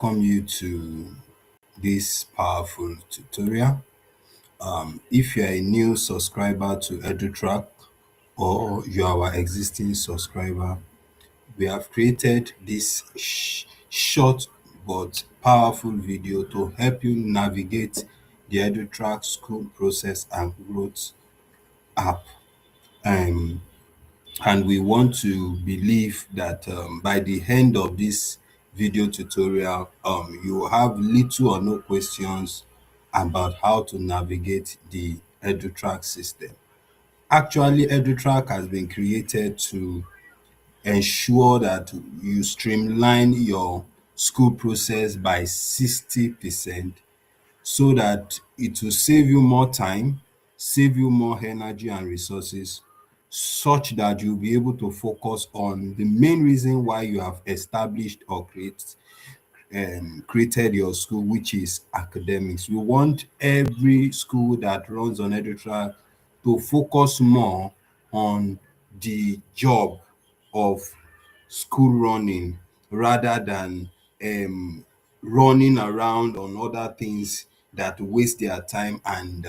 welcome you to this powerful tutorial. If you are a new subscriber to EduTrack or you are our existing subscriber, we have created this short but powerful video to help you navigate the EduTrack school process and growth app. Um, and we want to believe that by the end of this video tutorial, you will have little or no questions about how to navigate the EduTrack system. Actually, EduTrack has been created to ensure that you streamline your school process by 60%, so that it will save you more time, save you more energy and resources, such that you'll be able to focus on the main reason why you have established or created your school, which is academics. We want every school that runs on EduTrack to focus more on the job of school running rather than running around on other things that waste their time and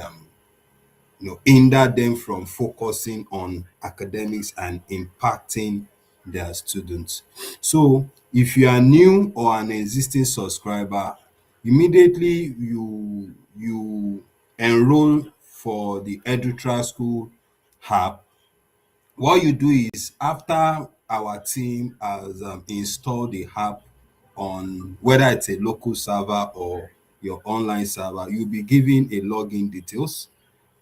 hinder them from focusing on academics and impacting their students. So if you are new or an existing subscriber, immediately you enroll for the EduTrack School app. What you do is, after our team has installed the app on whether it's a local server or your online server, you'll be given a login details,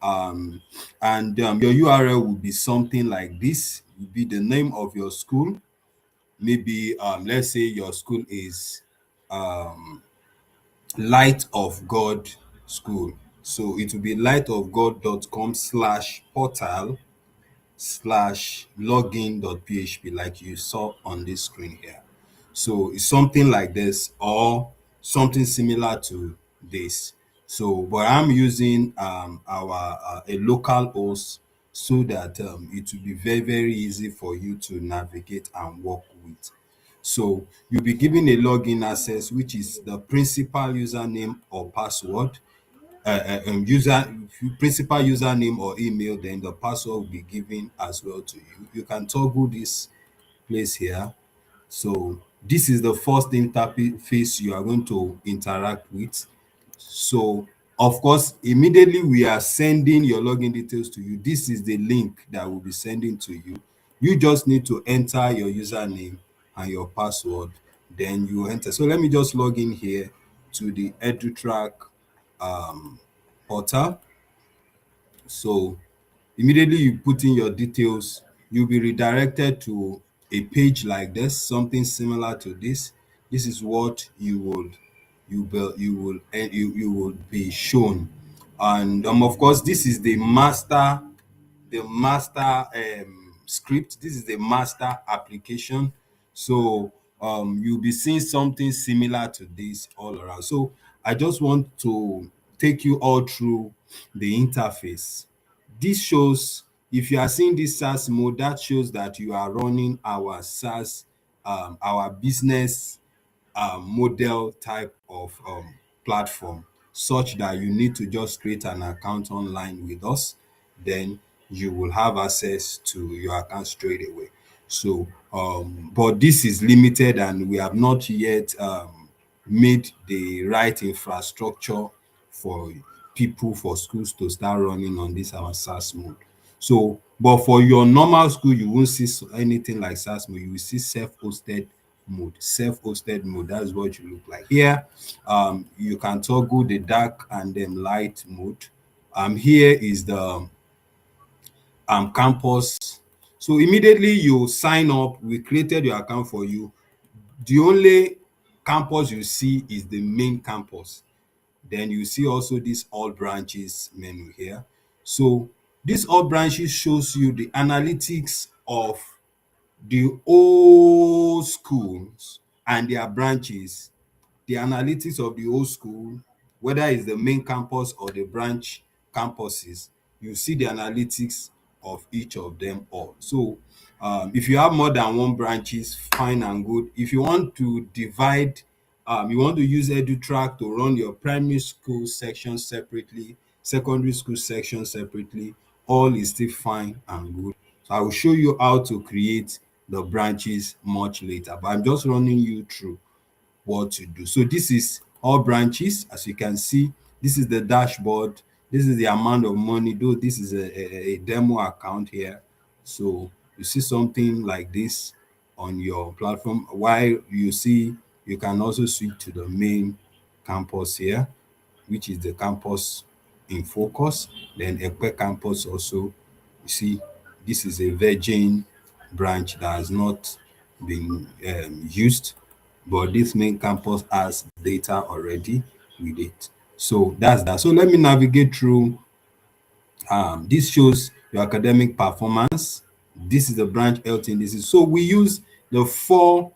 um and your URL will be something like this. It will be the name of your school. Maybe let's say your school is um Light of God School, so it will be lightofgod.com/portal/login.php, like you saw on this screen here. So it's something like this or something similar to this. So, but I'm using our a local host, so that it will be very easy for you to navigate and work with. So you'll be given a login access, which is the principal username or password, principal username or email. Then the password will be given as well to you. You can toggle this place here. So this is the first interface you are going to interact with. So of course, immediately we are sending your login details to you. This is the link that we'll be sending to you. You just need to enter your username and your password, then you enter. So let me just log in here to the EduTrack portal. So immediately you put in your details, you'll be redirected to a page like this, something similar to this. This is what you will be shown. And of course, this is the master script. This is the master application. So you'll be seeing something similar to this all around. So I just want to take you all through the interface. This shows, if you are seeing this SaaS mode, that shows that you are running our SaaS, our business model type of platform, such that you need to just create an account online with us. Then you will have access to your account straight away. So but this is limited, and we have not yet made the right infrastructure for people, for schools to start running on this our SaaS mode. So but for your normal school, you won't see anything like SaaS mode. You will see self-hosted mode. That's what you look like here. You can toggle the dark and then light mode. Here is the campus. So immediately you sign up, we created your account for you. The only campus you see is the main campus. Then you see also this all branches menu here. So this all branches shows you the analytics of the whole schools and their branches. The analytics of the whole school, whether it's the main campus or the branch campuses, you see the analytics of each of them all. So if you have more than one branches, fine and good. If you want to divide you want to use EduTrack to run your primary school section separately, secondary school section separately, all is still fine and good. So I will show you how to create the branches much later, but I'm just running you through what to do. So this is all branches. As you can see, this is the dashboard. This is the amount of money, though this is a demo account here. So you see something like this on your platform. While you see, you can also switch to the main campus here, which is the campus in focus. Then Ekpe campus also, you see, this is a virgin branch that has not been used, but this main campus has data already with it. So that's that. So let me navigate through. This shows your academic performance. This is the branch health indices. So we use the four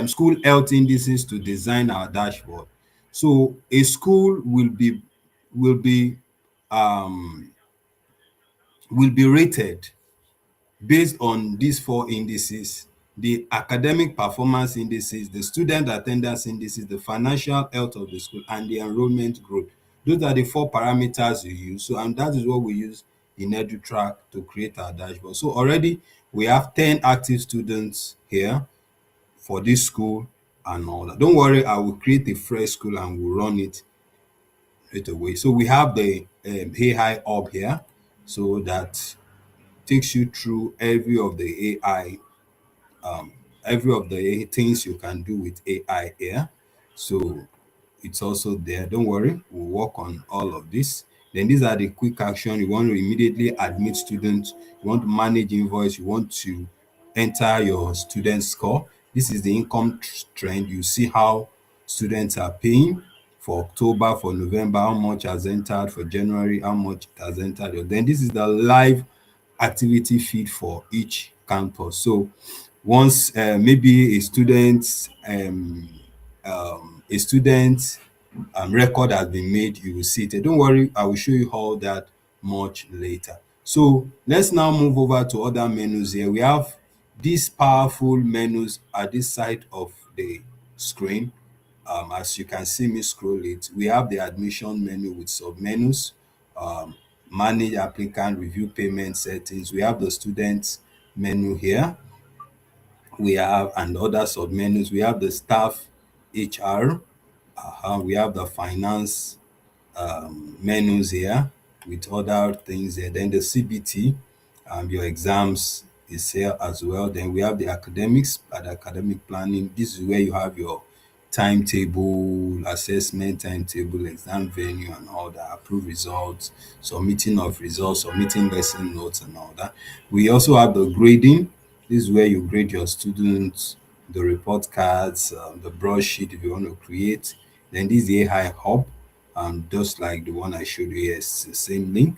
school health indices to design our dashboard. So a school will be um, will be rated based on these four indices: the academic performance indices, the student attendance indices, the financial health of the school, and the enrollment growth. Those are the four parameters you use. So, and that is what we use in EduTrack to create our dashboard. So already we have 10 active students here for this school and all that. Don't worry, I will create a fresh school and we'll run it right away. So we have the AI hub here, so that takes you through every of the things you can do with AI here. So it's also there. Don't worry, we'll work on all of this. Then these are the quick action. You want to immediately admit students, you want to manage invoice, you want to enter your student score. This is the income trend. You see how students are paying for October, for November, how much has entered, for January, how much has entered. Then this is the live activity feed for each campus. So once maybe a student record has been made, you will see it. Don't worry, I will show you all that much later. So let's now move over to other menus here. We have these powerful menus at this side of the screen. As you can see me scroll it, we have the admission menu with sub-menus, um, manage applicant, review payment settings. We have the student menu here. We have and other sub-menus. We have the staff HR. We have the finance menus here with other things here. Then the CBT, your exams is here as well. Then we have the academics and academic planning. This is where you have your timetable, assessment timetable, exam venue, and all that, approve results, submitting of results, submitting lesson notes, and all that. We also have the grading. This is where you grade your students, the report cards, the broadsheet if you want to create. Then this is the AI hub, just like the one I showed you here, it's the same link.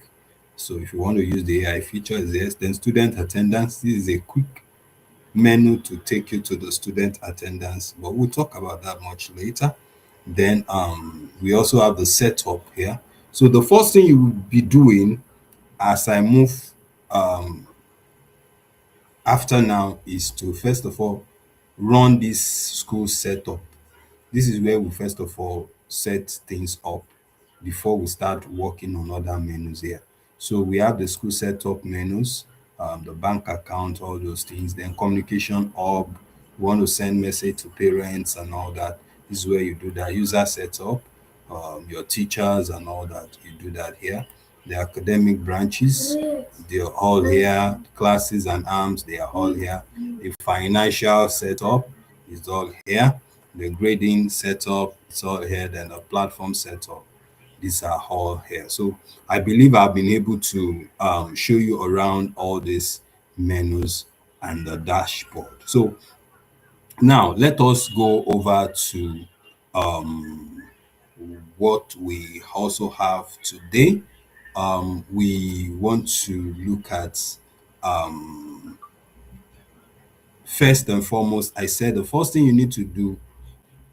So if you want to use the AI feature, yes. Then student attendance. This is a quick menu to take you to the student attendance, but we'll talk about that much later. Then we also have the setup here. So the first thing you will be doing as I move um, after now is to first of all run this school setup. This is where we first of all set things up before we start working on other menus here. So we have the school setup menus, the bank account, all those things. Then communication hub, you want to send message to parents and all that. This is where you do that. User setup, your teachers and all that. You do that here. The academic branches, they're all here. Classes and arms, they are all here. The financial setup is all here. The grading setup, it's all here. Then the platform setup, these are all here. So I believe I've been able to show you around all these menus and the dashboard. So now let us go over to what we also have today. We want to look at first and foremost, I said the first thing you need to do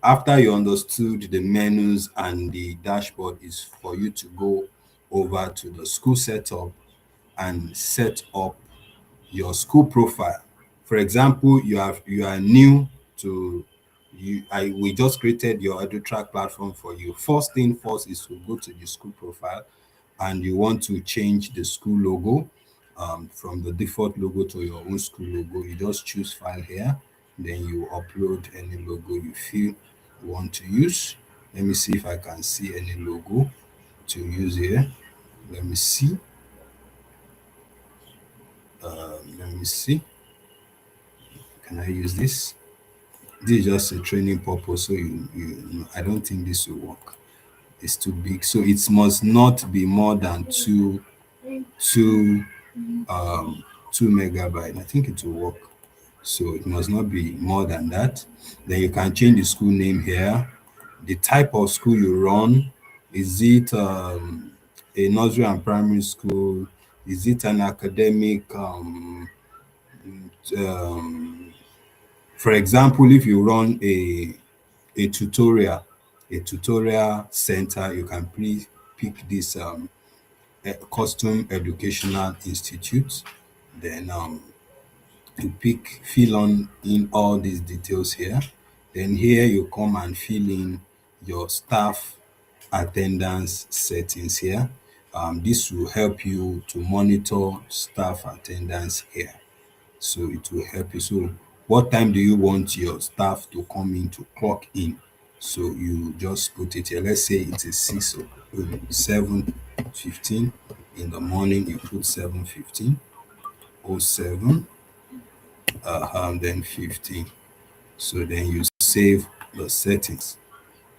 after you understood the menus and the dashboard is for you to go over to the school setup and set up your school profile. For example, you are new to We just created your EduTrack platform for you. First thing first is to go to the school profile, and you want to change the school logo from the default logo to your own school logo. You just choose file here, then you upload any logo you feel you want to use. Let me see if I can see any logo to use here. Let me see. Let me see. Can I use this? This is just a training purpose, so I don't think this will work. It's too big, so it must not be more than two 2 megabyte. I think it will work. So it must not be more than that. Then you can change the school name here. The type of school you run, is it a nursery and primary school? Is it an academic um, for example, if you run a tutorial center, you can please pick this custom educational institute. Then you pick fill on in all these details here. Then here you come and fill in your staff attendance settings here. This will help you to monitor staff attendance here. So it will help you. So what time do you want your staff to come in to clock in? So you just put it here. Let's say it is 7:15 in the morning. You put 7:15, 07, then 15. So then you save the settings.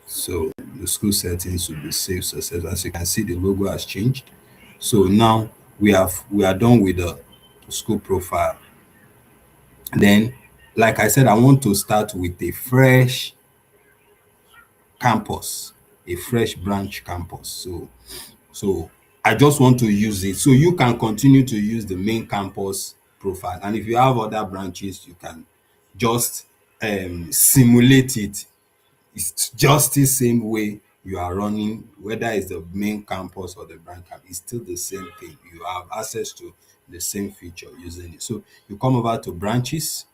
So the school settings will be saved success. As you can see, the logo has changed. So now we are done with the school profile. Then, like I said, I want to start with a fresh campus, a fresh branch campus. So I just want to use it. So you can continue to use the main campus profile. And if you have other branches, you can just simulate it. It's just the same way you are running, whether it's the main campus or the branch campus, it's still the same thing. You have access to the same feature using it. So you come over to branches.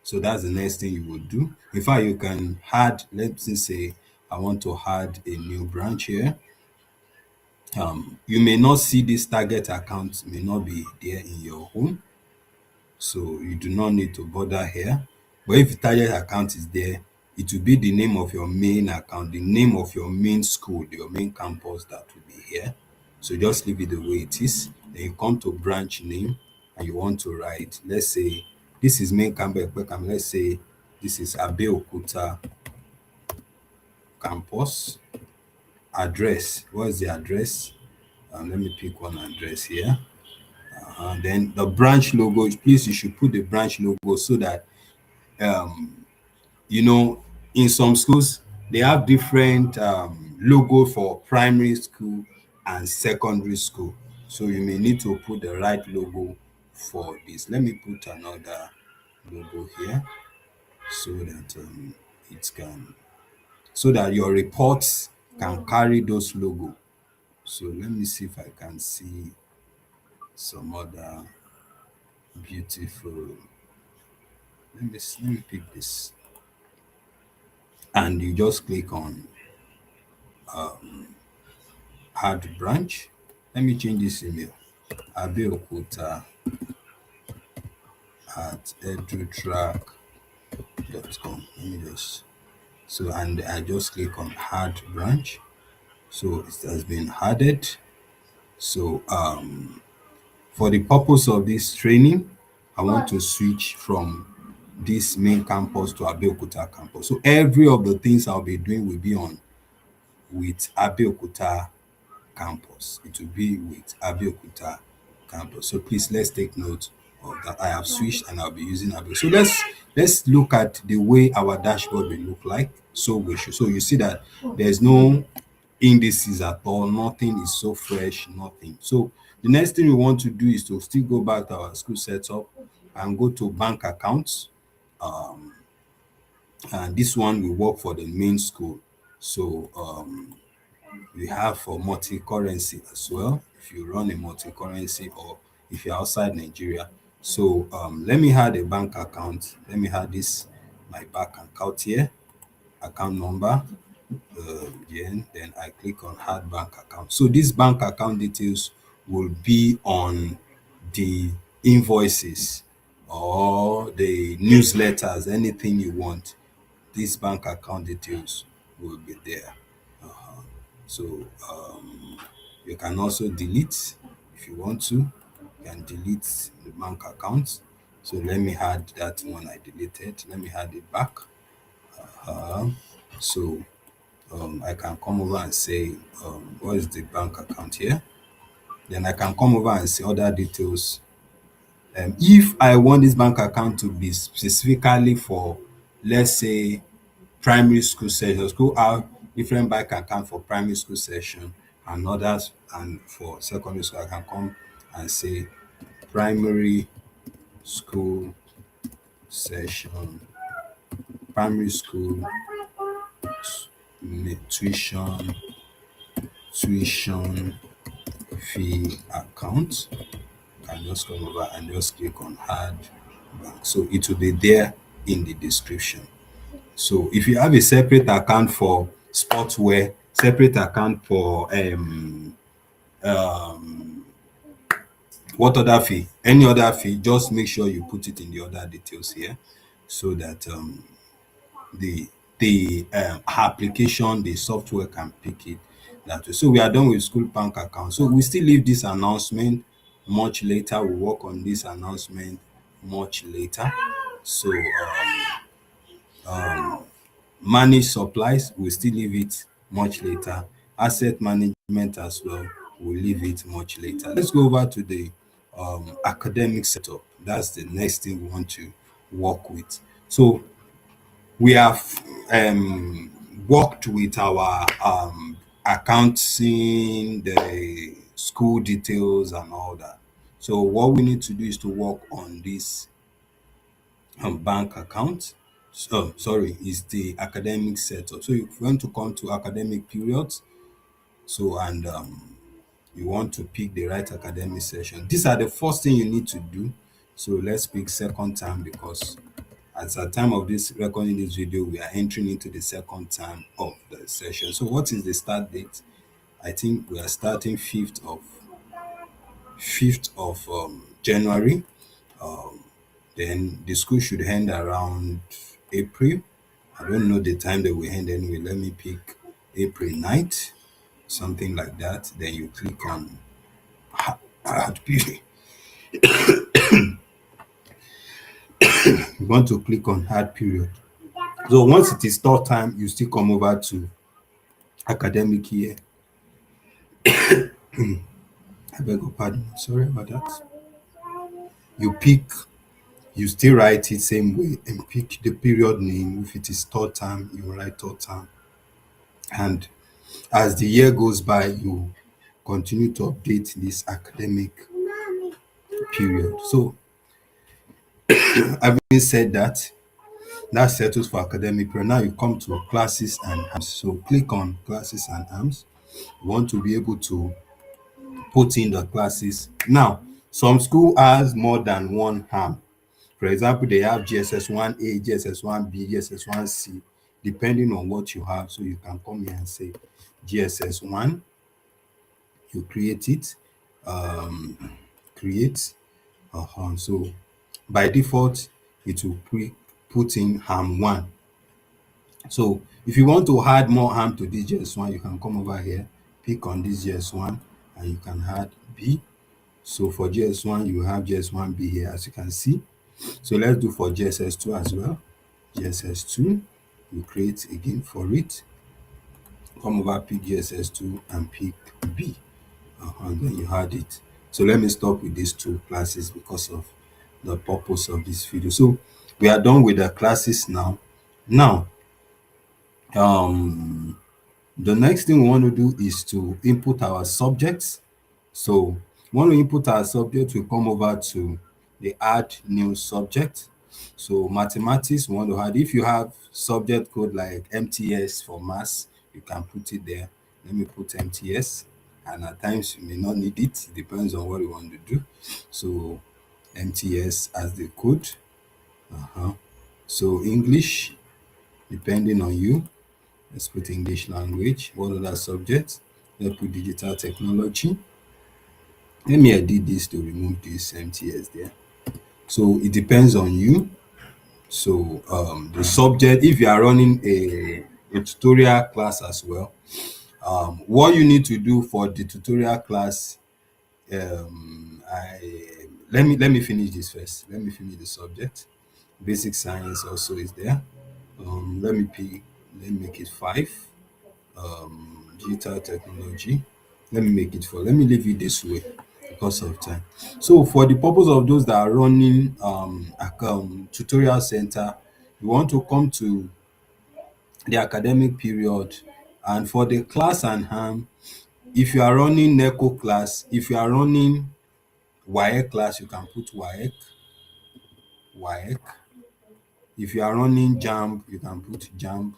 So that's the next thing you would do. In fact, you can add, let's say I want to add a new branch here. You may not see this target account, may not be there in your home. So you do not need to bother here. But if the target account is there, it will be the name of your main account, the name of your main school, your main campus that will be here. So just leave it the way it is. Then you come to branch name and you want to write, let's say this is main campus, let's say this is Abeokuta campus. Address, what is the address? Let me pick one address here. Then the branch logo, please you should put the branch logo so that you know, in some schools they have different logo for primary school and secondary school. So you may need to put the right logo for this. Let me put another logo here so that it can, so that your reports can carry those logo. So let me see if I can see some other beautiful. Let me pick this, and you just click on add branch. Let me change this email, abeokuta at edutrack.com. Let me just, so, and I just click on add branch. So it has been added. So for the purpose of this training, I want to switch from this main campus to Abeokuta campus. So every of the things I'll be doing will be on with Abeokuta campus. It will be with Abeokuta campus. So please let's take note of that. I have switched and I'll be using Abeokuta. So let's look at the way our dashboard will look like. So you see that there's no indices at all, nothing is so fresh, nothing. So the next thing we want to do is to still go back to our school setup and go to bank accounts. And this one will work for the main school. So we have for multi-currency as well, if you run a multi-currency or if you're outside Nigeria. So let me add a bank account. Let me add this, my bank account here. account number, then I click on add bank account. So this bank account details will be on the invoices or the newsletters, anything you want. This bank account details will be there. So you can also delete if you want to. You can delete the bank account. So let me add that one I deleted. Let me add it back. So I can come over and say, what is the bank account here? Then I can come over and see other details. If I want this bank account to be specifically for, let's say, primary school session, school have different bank account for primary school session and others, and for secondary school, I can come and say primary school session, primary school tuition tuition fee account. Can just come over and just click on add bank. So it will be there in the description. So if you have a separate account for sportswear, separate account for what other fee, any other fee, just make sure you put it in the other details here so that the application, the software can pick it that way. So we are done with school bank account. So we still leave this announcement much later. We work on this announcement much later. So manage supplies, we still leave it much later. Asset management as well, we'll leave it much later. Let's go over to the academic setup. That's the next thing we want to work with. So we have worked with our accounting, the school details and all that. So what we need to do is to work on this bank account. So sorry, is the academic setup. So if you want to come to academic periods, so and you want to pick the right academic session. These are the first thing you need to do. So let's pick second term because at the time of this recording this video, we are entering into the second term of the session. So what is the start date? I think we are starting 5th of January. Then the school should end around April. I don't know the time that we end anyway. Let me pick April 9th, something like that. Then you click on add period. You want to click on add period. So once it is third time, you still come over to academic year. I beg your pardon. Sorry about that. You pick, you still write it same way and pick the period name. If it is third term, you write third term. And as the year goes by, you continue to update this academic period. So having said that, that settles for academic period. Now you come to classes and arms. So click on classes and arms. You want to be able to put in the classes. Now, some school has more than one arm. For example, they have GSS1A, GSS1B, GSS1C, depending on what you have. So you can come here and say GSS1, you create it, create. So by default, it will put in arm 1. So if you want to add more arm to this GS1, you can come over here, pick on this GS1, and you can add B. So for GS1, you have GS1B here, as you can see. So let's do for GSS2 as well. GSS2, you create again for it. Come over, pick GSS2 and pick B. And then you add it. So let me stop with these two classes because of the purpose of this video. So we are done with the classes now. Now, the next thing we want to do is to input our subjects. So when we input our subject, we come over to the add new subject. So mathematics, we want to add, if you have subject code like MTS for maths, you can put it there. Let me put MTS, and at times you may not need it. It depends on what you want to do. So MTS as the code. So English, depending on you. Let's put English language. What other subjects? Let's put digital technology. Let me edit this to remove this empty s there. So it depends on you. So the subject, if you are running a tutorial class as well, what you need to do for the tutorial class, I let me finish this first. Let me finish the subject. Basic science also is there. Let me pick. Let me make it five. Digital technology. Let me make it four. Let me leave it this way because of time. So for the purpose of those that are running tutorial center, you want to come to the academic period, and for the class and hand, if you are running NECO class, if you are running WAEC class, you can put WAEC. If you are running JAMB, you can put JAMB.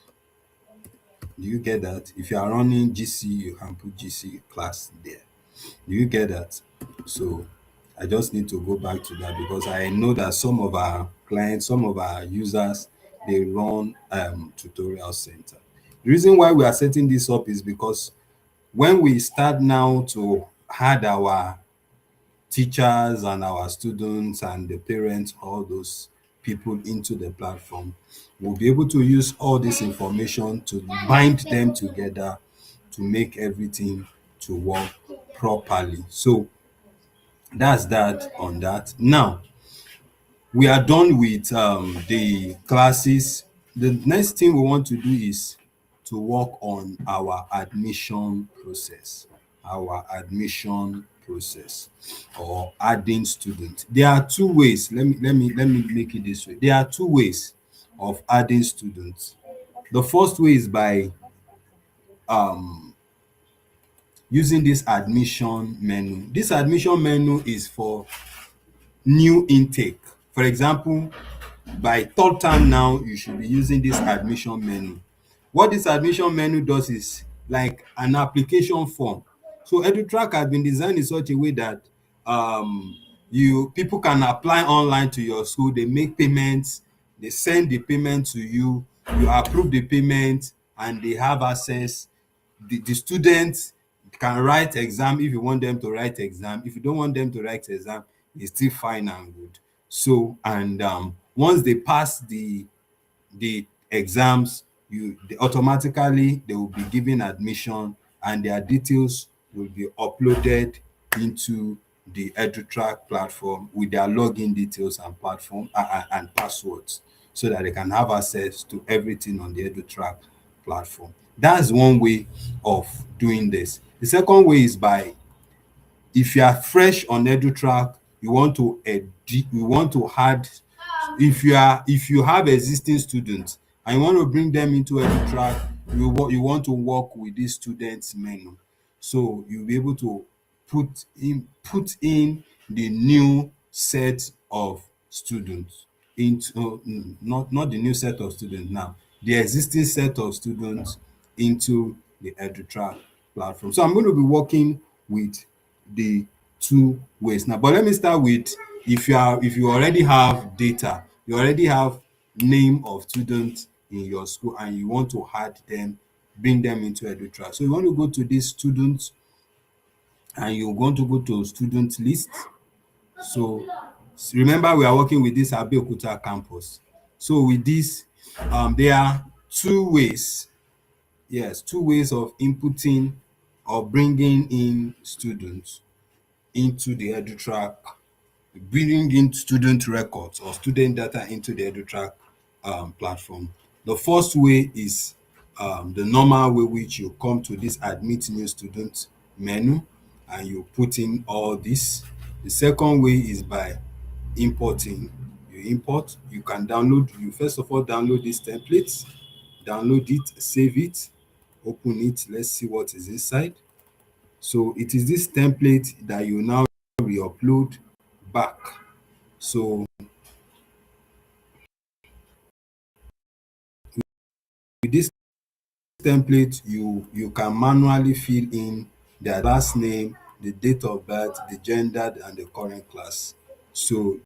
Do you get that? If you are running GC, you can put GC class there. Do you get that? So I just need to go back to that because I know that some of our clients, some of our users, they run tutorial center. The reason why we are setting this up is because when we start now to add our teachers and our students and the parents, all those people into the platform, we'll be able to use all this information to bind them together to make everything to work properly. So that's that on that. Now we are done with the classes. The next thing we want to do is to work on our admission process. Our admission process or adding students. There are two ways. Let me make it this way. There are two ways of adding students. The first way is by using this admission menu. This admission menu is for new intake. For example, by third term now, you should be using this admission menu. What this admission menu does is like an application form. So EduTrack has been designed in such a way that you people can apply online to your school. They make payments, they send the payment to you, you approve the payment, and they have access. The students can write exam if you want them to write exam. If you don't want them to write exam, it's still fine and good. So and once they pass the exams, automatically they will be given admission and their details will be uploaded into the EduTrack platform with their login details and platform and passwords so that they can have access to everything on the EduTrack platform. That's one way of doing this. The second way is by, if you are fresh on EduTrack, you want to add, if you have existing students and you want to bring them into EduTrack, you want to work with this students menu. So you'll be able to put in the new set of students into not the new set of students now, the existing set of students into the EduTrack platform. So I'm going to be working with the two ways now. But let me start with, if you already have data, you already have name of students in your school and you want to add them, bring them into EduTrack. So you want to go to this students and you're going to go to student list. So remember, we are working with this Abeokuta campus. So with this, there are two ways. Yes, two ways of inputting or bringing in students into the EduTrack, bringing in student records or student data into the EduTrack platform. The first way is the normal way, which you come to this admit new student menu and you put in all this. The second way is by importing. You import, you can download, you first of all download these templates, download it, save it, open it, let's see what is inside. So it is this template that you now re-upload back. So with this template, you can manually fill in their last name, the date of birth, the gender, and the current class. So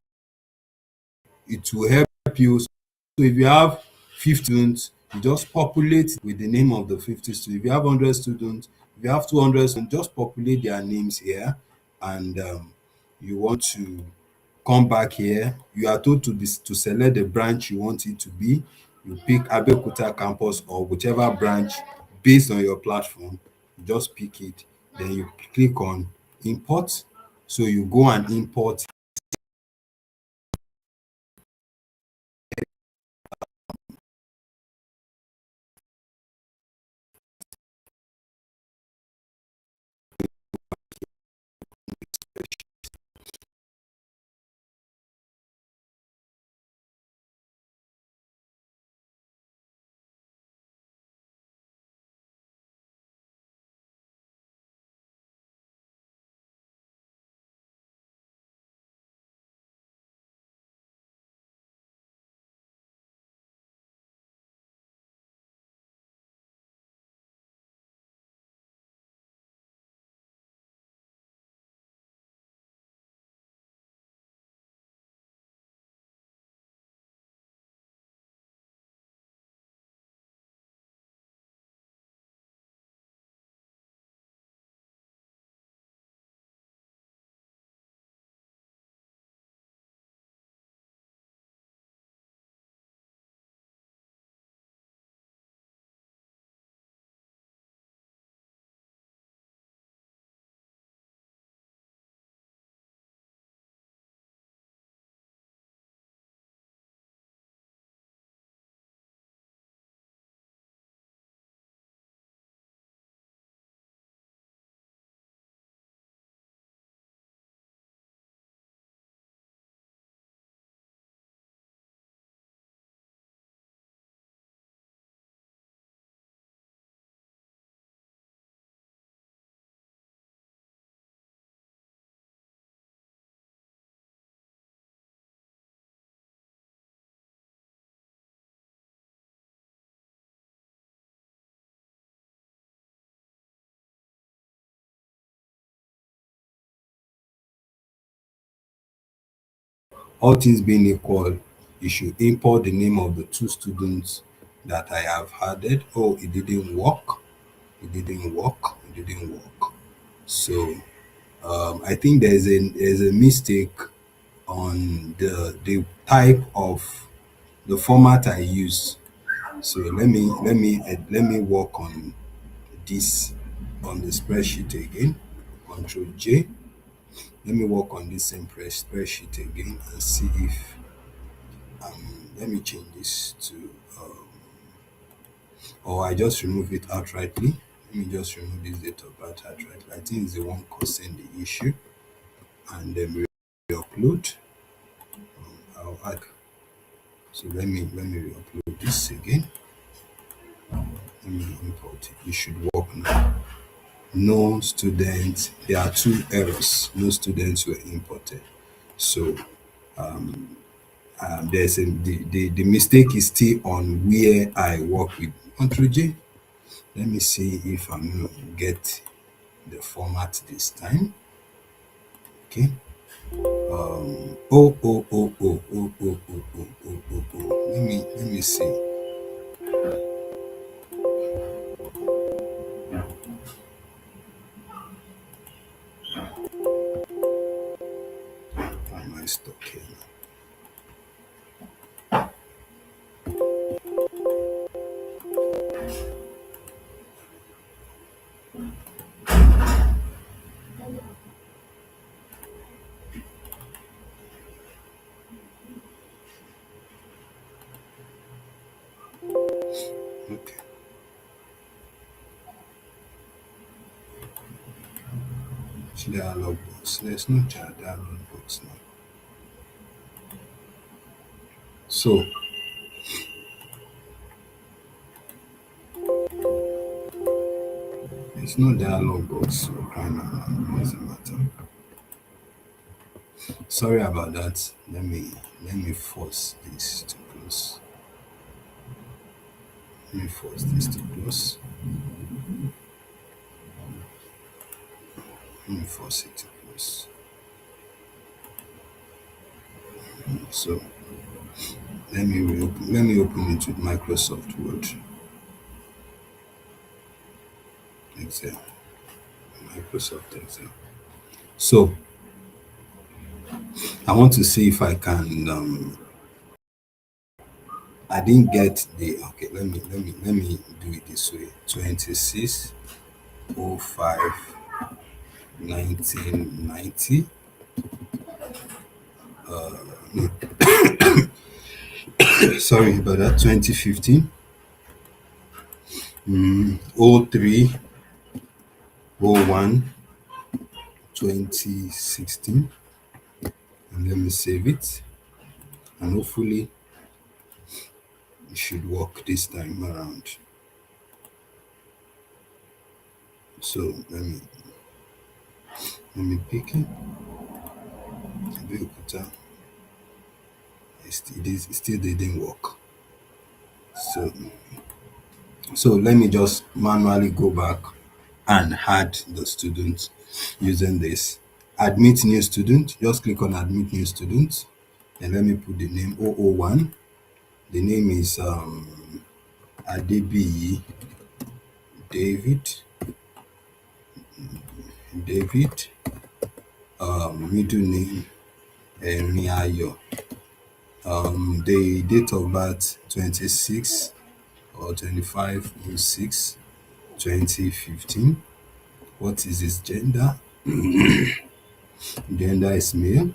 it will help you. So if you have 50 students, You just populate with the name of the 50 students. If you have 100 students, if you have 200 students, just populate their names here. And you want to come back here, you are told to select the branch you want it to be. You pick Abeokuta campus or whichever branch based on your platform. You just pick it, then you click on import. So you go and import all things being equal. You should import the name of the two students that I have added. Oh, it didn't work. It didn't work. It didn't work. So I think there's a mistake on the type of the format I use. So let me work on this on the spreadsheet again. Control J. Let me work on this same spreadsheet again and see if let me change this to or I just remove it outrightly. Let me just remove this date of birth outrightly. I think it's the one causing the issue. And then re-upload. I'll add. So let me re-upload this again. Let me import it. It should work now. No students. There are two errors. No students were imported. So there's the mistake is still on where I work with Control J. Let me see if I'm gonna get the format this time. Okay. Oh. Let me see. Why am I stuck here now? Okay. Dialog box. There's no dialog box now. So there's no dialog box. So crying out loud. What's the matter? Sorry about that. Let me force this to close. Let me force this to close. Let me force it to close. So Let me open it with Microsoft Word, Excel, Microsoft Excel. So I want to see if I can. I didn't get the. Okay, let me do it this way. 26/05 1990. Sorry about that. 2015. 03 01 2016. And let me save it. And hopefully it should work this time around. So let me pick it. Abeokuta. It still didn't work. So let me just manually go back and add the student using this. Admit new student. Just click on admit new student. And let me put the name 001. The name is Adebiyi David. David. Middle name Eniayo. The date of birth 26 or 25/06 2015. What is his gender? Gender is male.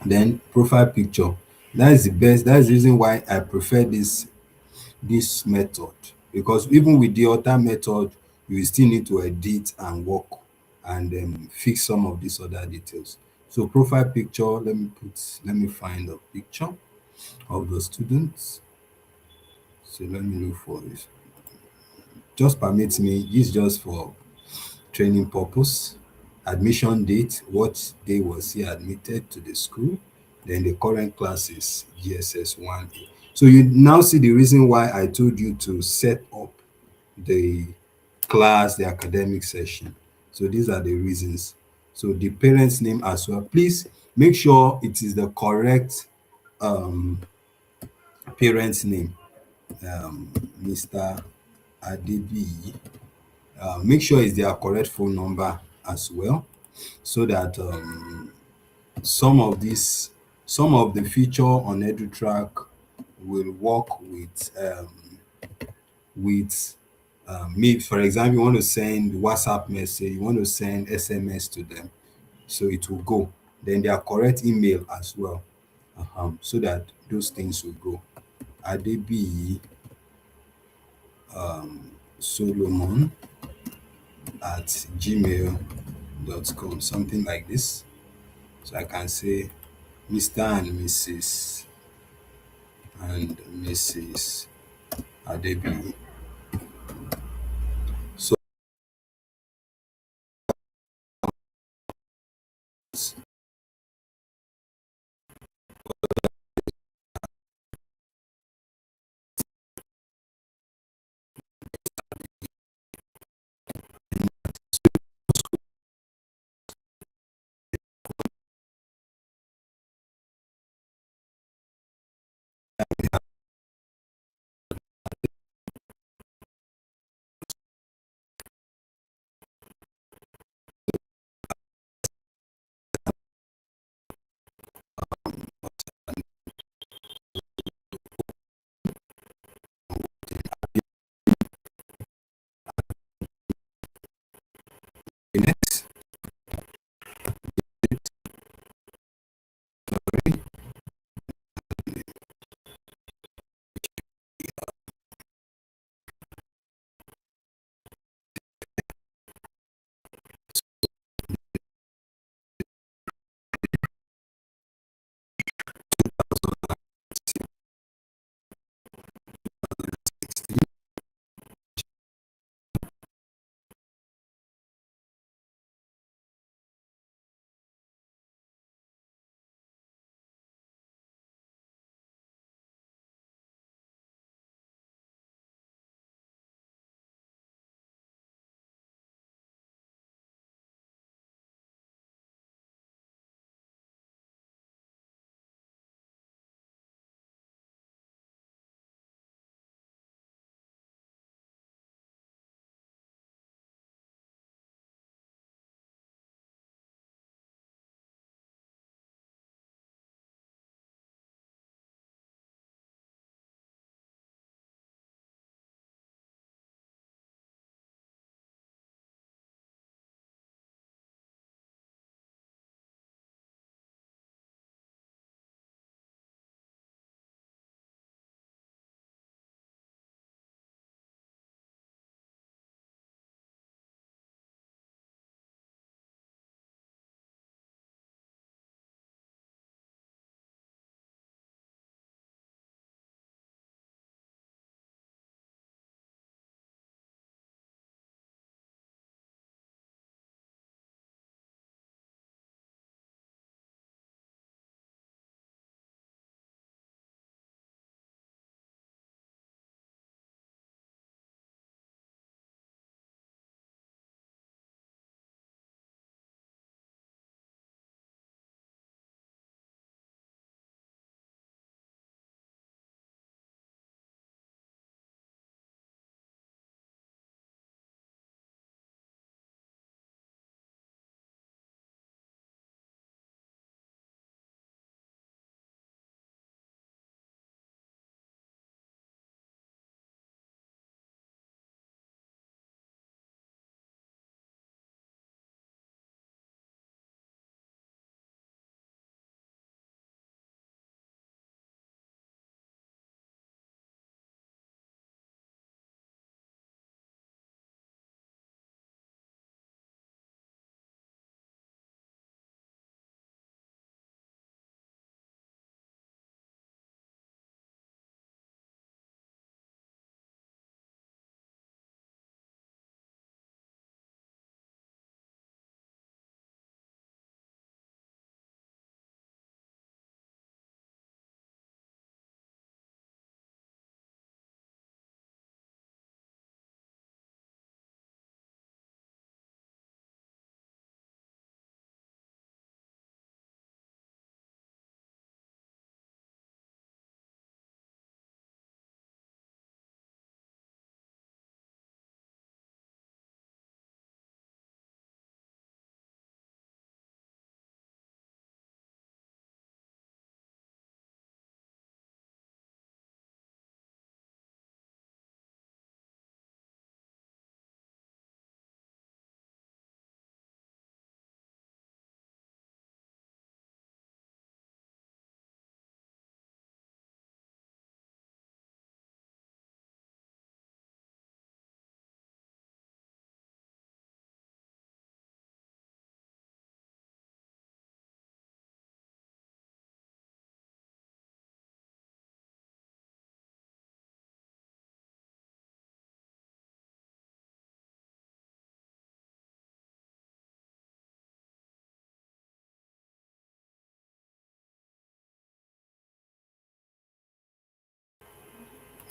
Then profile picture. That is the best. That is the reason why I prefer this method, because even with the other method, you will still need to edit and work and fix some of these other details. So profile picture. Let me find a picture of the students. So let me look for this. Just permit me. This is just for training purpose. Admission date, what day was he admitted to the school? Then the current class is GSS 1A. So you now see the reason why I told you to set up the class, the academic session. So these are the reasons. So the parent's name as well. Please make sure it is the correct parent's name. Mr. Adebi. Make sure it's their correct phone number as well, so that some of the feature on EduTrack will work with me. For example, you want to send WhatsApp message, you want to send SMS to them, so it will go. Then their correct email as well, so that those things will go. Adebi Solomon at gmail.com, something like this. So I can say Mr. and Mrs. Adebi. So the next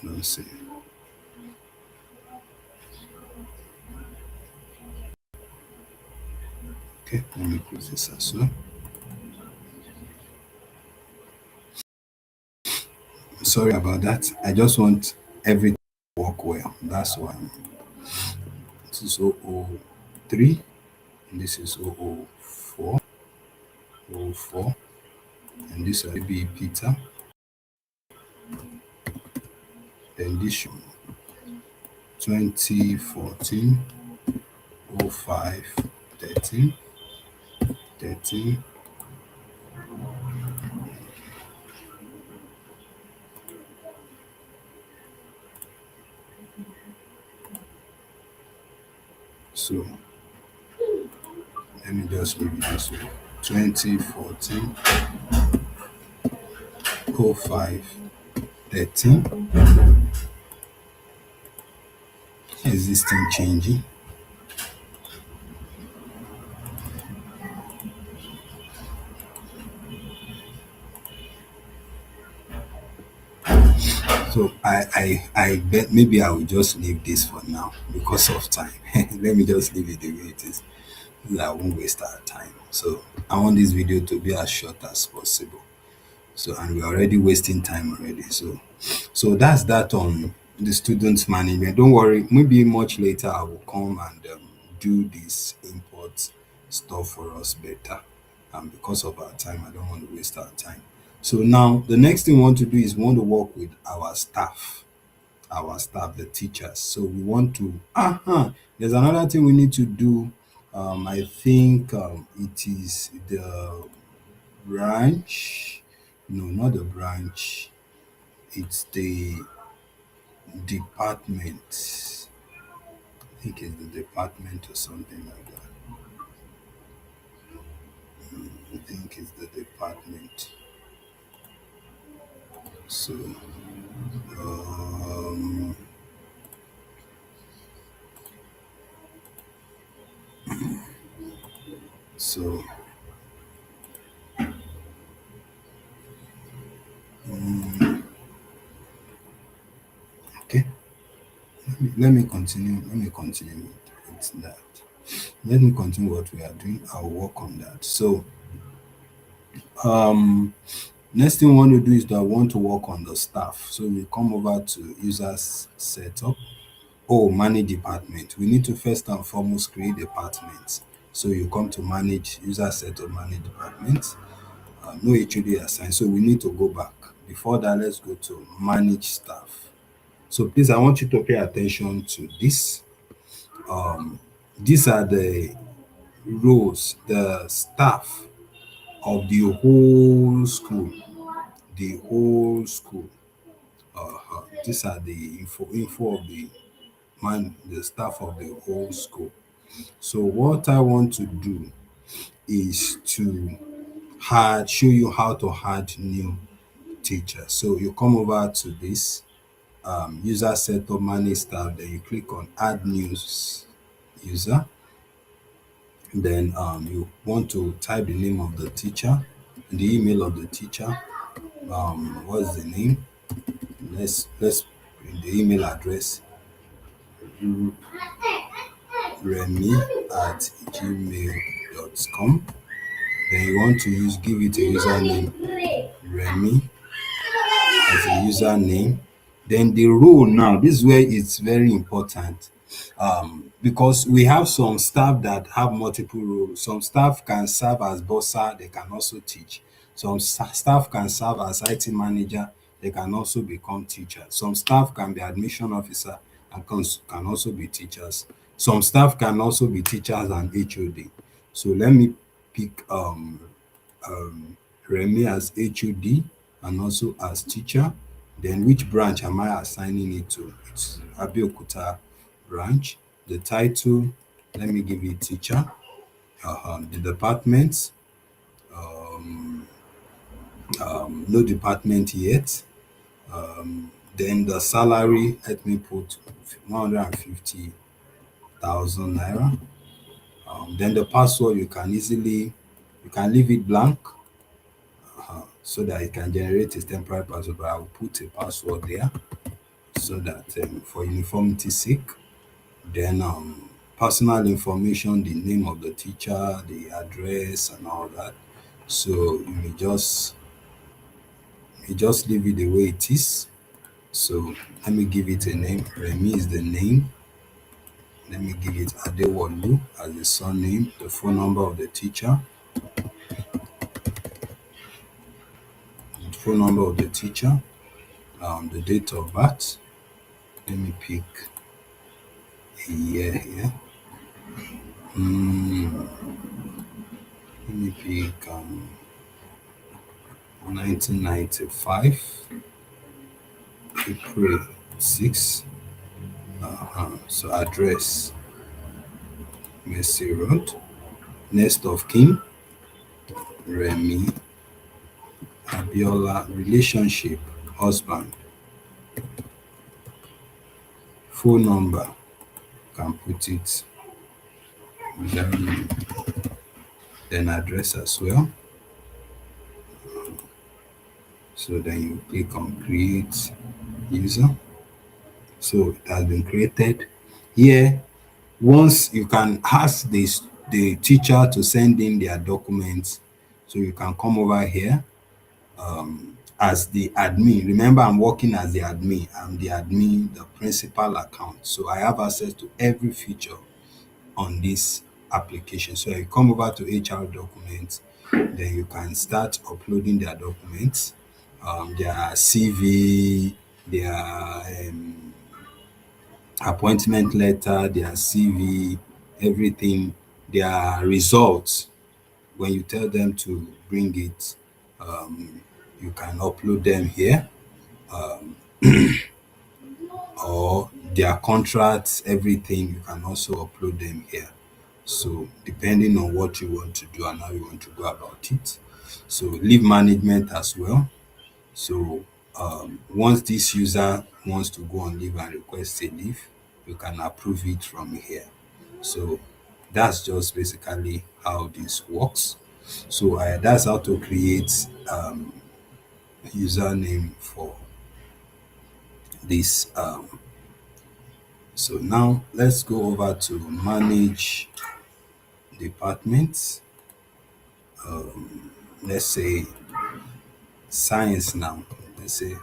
Let's see. Okay, let me close this as well. Sorry about that. I just want everything to work well. That's why. This is 003. This is 004. 004. And this will be Peter. Then this should 2014 05 13 13. So let me just read it this way. 2014 05 13. Is this thing changing? So I bet maybe I will just leave this for now because of time. Let me just leave it the way it is. So that I won't waste our time. So I want this video to be as short as possible. So and we're already wasting time already. So that's that on the student management. Don't worry, maybe much later I will come and do this import stuff for us better. And because of our time, I don't want to waste our time. So now the next thing we want to do is we want to work with our staff, the teachers. So we want to there's another thing we need to do. I think it is the branch. No, not the branch. It's the department. I think it's the department or something like that. I think it's the department. So, um, so okay. Let me continue. Let me continue with that. Let me continue what we are doing. I'll work on that. So, um, next thing we want to do is that I want to work on the staff. So we come over to users setup. Oh, manage department. We need to first and foremost create departments. So you come to manage user setup, manage departments. No HOD assigned. So we need to go back. Before that, let's go to manage staff. So please, I want you to pay attention to this. These are the roles, the staff of the whole school. The whole school. These are the info of the staff of the whole school. So what I want to do is to show you how to add new teachers. So you come over to this user setup manage staff, then you click on add new user. Then you want to type the name of the teacher, the email of the teacher. What's the name? Let's the email address remy at gmail.com. Then you want to give it a username Remy as a username. Then the role now, this is where it's very important because we have some staff that have multiple roles. Some staff can serve as bossa, they can also teach. Some staff can serve as IT manager, they can also become teachers. Some staff can be admission officer and can also be teachers. Some staff can also be teachers and HOD. So let me pick Remy as HOD and also as teacher. Then which branch am I assigning it to? It's Abeokuta branch. The title, let me give it teacher. The department, no department yet. Then the salary, let me put 150,000 naira. Then the password, you can leave it blank so that it can generate a temporary password, but I will put a password there. so that for uniformity sake. Then personal information, the name of the teacher, the address and all that. So you just leave it the way it is. So let me give it a name. Remy is the name. Let me give it Adewolu as the surname, the phone number of the teacher, the phone number of the teacher, the date of birth. Let me pick a year here. Let me pick 1995, April 6. So address Mercy Road. Next of kin, Remy Abiola. Relationship, husband. Phone number, can put it 0. Then address as well. So then you click on create user. So it has been created. Here, once you can ask the teacher to send in their documents, so you can come over here as the admin. Remember, I'm working as the admin. I'm the admin, the principal account. So I have access to every feature on this application. So you come over to HR documents, then you can start uploading their documents, their CV, their appointment letter, their CV, everything, their results. When you tell them to bring it, you can upload them here, or their contracts, everything, you can also upload them here. So depending on what you want to do and how you want to go about it. So leave management as well. So once this user wants to go on leave and request a leave, you can approve it from here. So that's just basically how this works. So that's how to create username for this. So now let's go over to manage departments. Let's say science now. Let's say,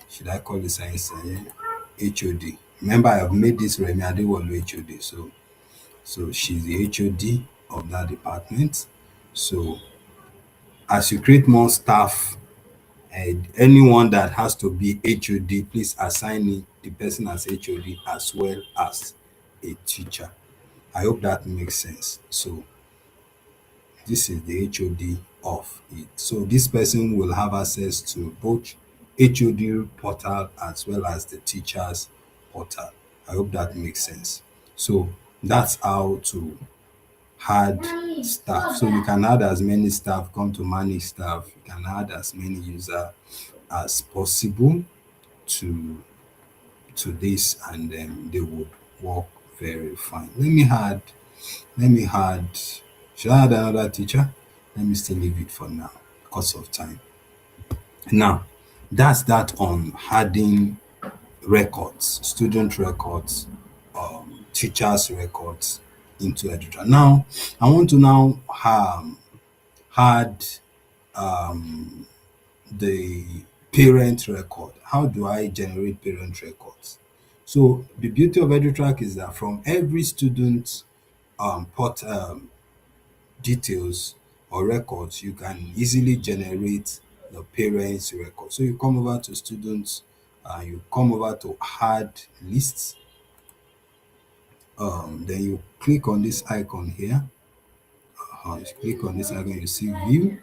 should I call it science? HOD. Remember, I have made this Remi Adewolu HOD. So she's the HOD of that department. So as you create more staff, and anyone that has to be HOD, please assign the person as HOD as well as a teacher. I hope that makes sense. So this is the HOD of it. So this person will have access to both HOD portal as well as the teachers portal. I hope that makes sense. So that's how to add staff. So you can add as many staff, come to manage staff. You can add as many users as possible to this, and then they would work very fine. Let me add should I add another teacher? Let me still leave it for now because of time. Now that's that on adding records, student records, teachers records into EduTrack. Now I want to now add the parent record. How do I generate parent records? So the beauty of EduTrack is that from every student details or records, you can easily generate the parents record. So you come over to students, you come over to add lists, then you click on this icon here. You click on this icon, you see view.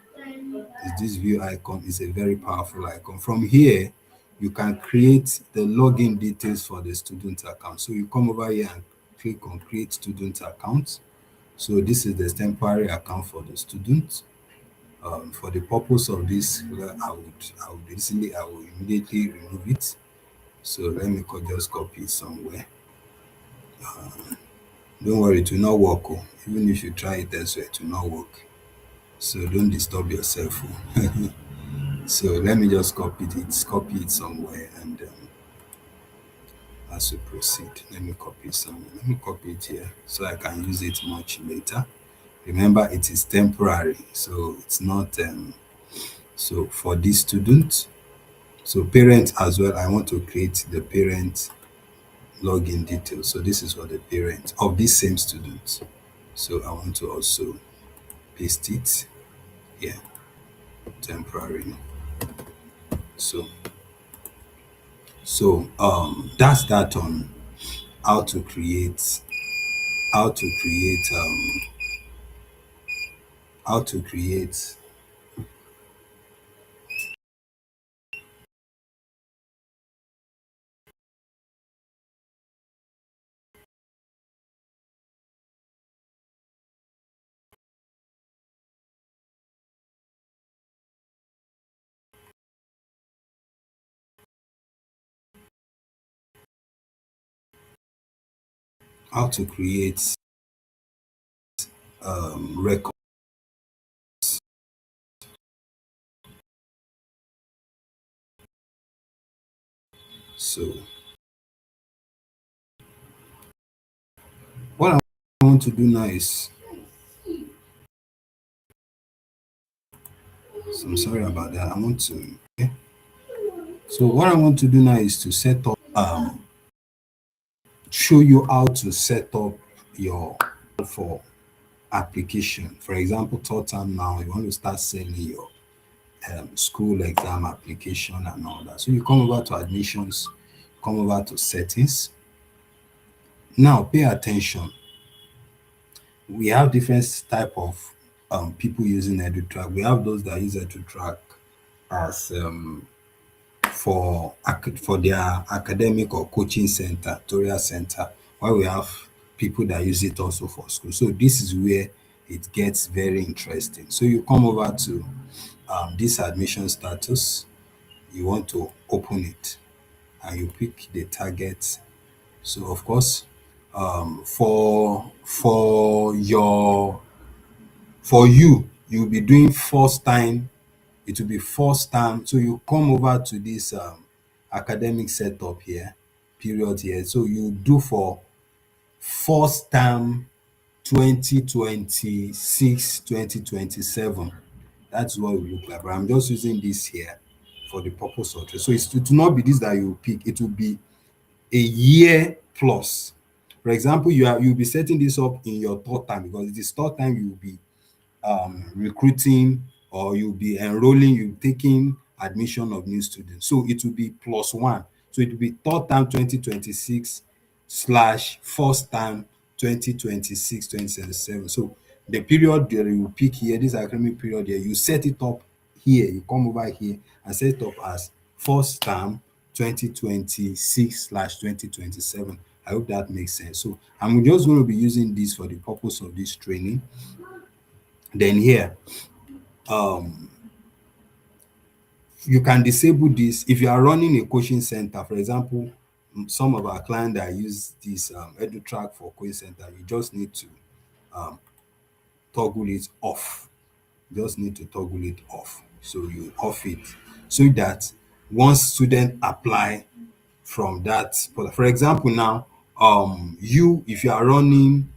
This view icon is a very powerful icon. From here, you can create the login details for the student account. So you come over here and click on create student account. So this is the temporary account for the student. For the purpose of this, I will immediately remove it. So let me just copy it somewhere. Don't worry, it will not work. Oh. Even if you try it elsewhere, it will not work. So don't disturb yourself. Oh. So let me just copy it somewhere, and as we proceed. Let me copy it here so I can use it much later. Remember, it is temporary, so it's not so for this student. So parents as well, I want to create the parent login details. So this is for the parent of this same student. So I want to also paste it here, temporary. So that's that on how to create how to create how to create how to create record. So what I want to do now is, so I'm sorry about that. I want to okay. So what I want to do now is to set up show you how to set up your for application. For example, third time now you want to start selling your school exam application and all that. So you come over to admissions, come over to settings. Now pay attention. We have different type of people using EduTrack. We have those that use EduTrack as for their academic or coaching center, tutorial center, while we have people that use it also for school. So this is where it gets very interesting. So you come over to this admission status, you want to open it and you pick the target. So of course, for you, you'll be doing first time. It will be first time. So you come over to this academic setup here, period here. So you do for first term 2026, 2027. That's what it will look like. But I'm just using this here for the purpose of it. So it will not be this that you pick. It will be a year plus. For example, you'll be setting this up in your third time because it is third time you will be recruiting or you'll be enrolling, you taking admission of new students. So it will be plus one. So it will be third term 2026 slash first term 2026, 2027. So the period that you pick here, this academic period here, you set it up here, you come over here and set it up as first term 2026 slash 2027. I hope that makes sense. So I'm just going to be using this for the purpose of this training. Then here, you can disable this if you are running a coaching center. For example, some of our clients that use this EduTrack for coaching center, you just need to toggle it off. Just need to toggle it off. So you off it so that once student apply from that, for example, now you if you are running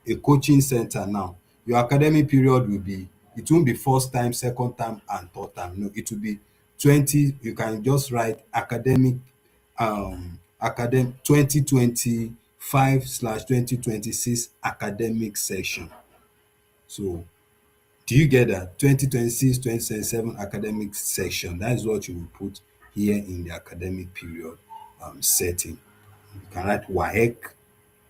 a coaching center now, your academic period will be, it won't be first time, second time and third time. No, it will be 20. You can just write academic 2025 slash 2026 academic section. So do you get that? 2026, 2027 academic section. That is what you will put here in the academic period setting. You can write WAEC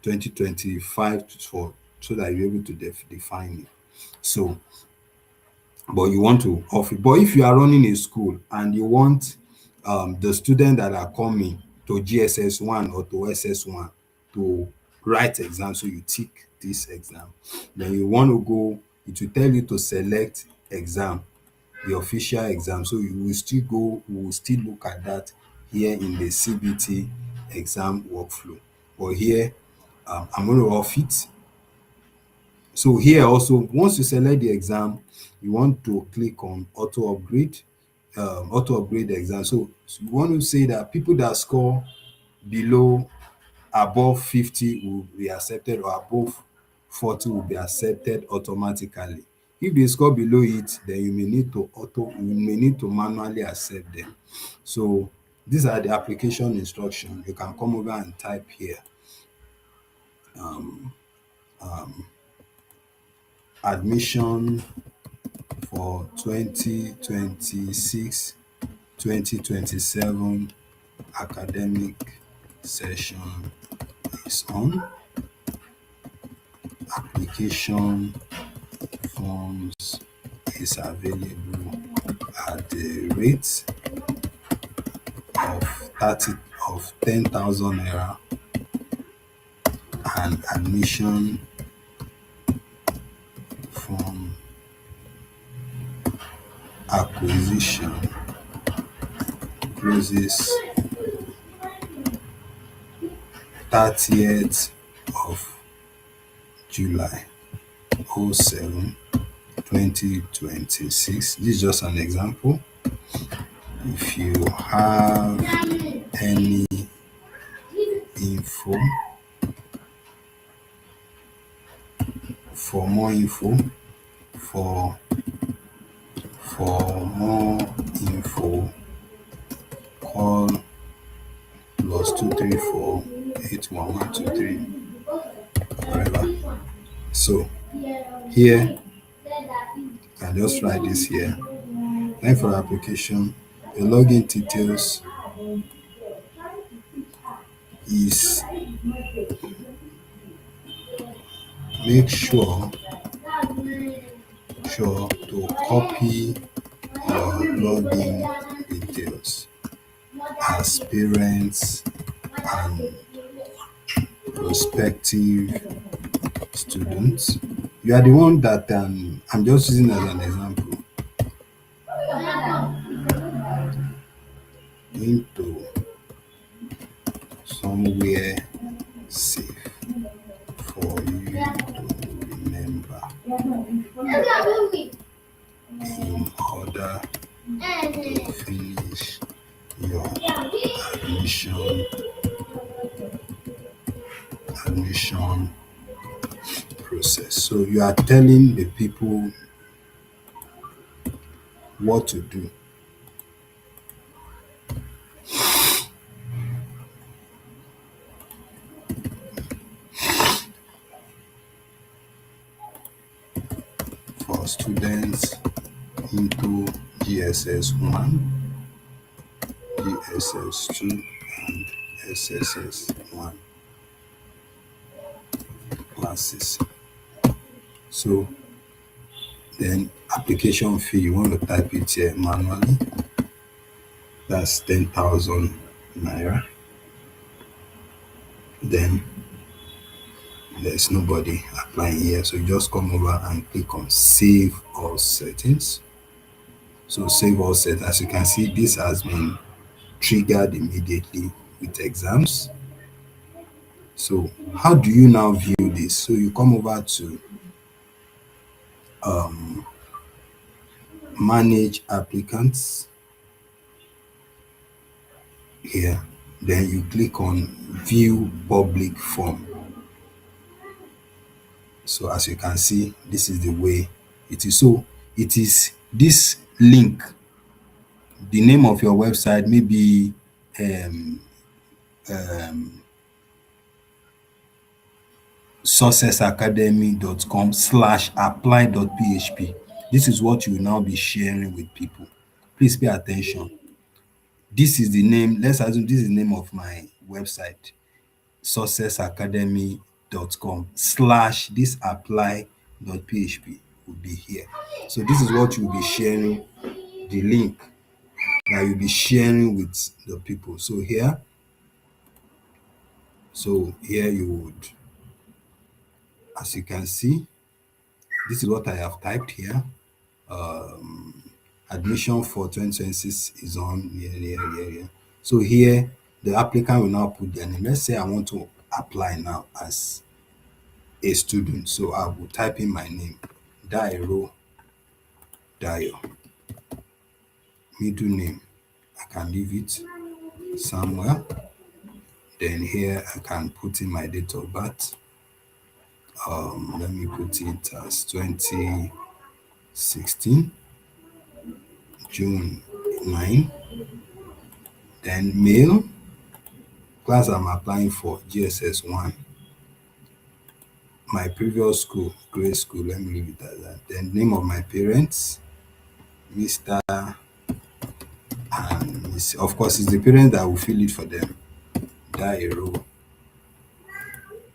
2025 for so that you're able to define it. So, but you want to off it. But if you are running a school and you want the students that are coming to GSS1 or to SS1 to write exam, so you tick this exam, then you want to go, it will tell you to select exam, the official exam. So you will still go, we will still look at that here in the CBT exam workflow. But here, I'm going to off it. So here also, once you select the exam, you want to click on auto upgrade. auto upgrade exam. So you want to say that people that score below above 50 will be accepted, or above 40 will be accepted automatically. If they score below it, then you may need to manually accept them. So these are the application instructions. You can come over and type here. Admission for 2026 2027 academic session is on. Application forms is available at the rate of 30 of 10,000 naira, and admission form acquisition closes 30th of July 07 2026. This is just an example. If you have any info, for more info, for more info, call +234 81123 whatever. So here, you can just write this here. Time for application. The login details is, make sure to copy your login details as parents and prospective students. You are the one that I'm just using as an example, into somewhere safe for you to remember in order to finish your admission process. So you are telling the people what to do. For students into GSS 1, GSS 2, and SSS 1 classes. So then application fee, you want to type it here manually. That's 10,000 naira. Then there's nobody applying here. So you just come over and click on save all settings. So save all settings. As you can see, this has been triggered immediately with exams. So how do you now view this? So you come over to manage applicants here. Then you click on view public form. So as you can see, this is the way it is. So it is this link, the name of your website, maybe successacademy.com/apply.php. This is what you will now be sharing with people. Please pay attention. This is the name. Let's assume this is the name of my website, successacademy.com/ this apply.php will be here. So this is what you'll be sharing, the link that you'll be sharing with the people. So here you would, as you can see, this is what I have typed here. Admission for 2026 is on here. So here the applicant will now put their name. Let's say I want to apply now as a student. So I will type in my name, Dairo Dayo. middle name, I can leave it Samuel. Then here I can put in my date of birth. Let me put it as 2016, June 9. Then male, class I'm applying for, GSS 1. My previous school, grade school, let me leave it as that. Then name of my parents, Mr. and Miss. Of course, it's the parents that will fill it for them. That a row.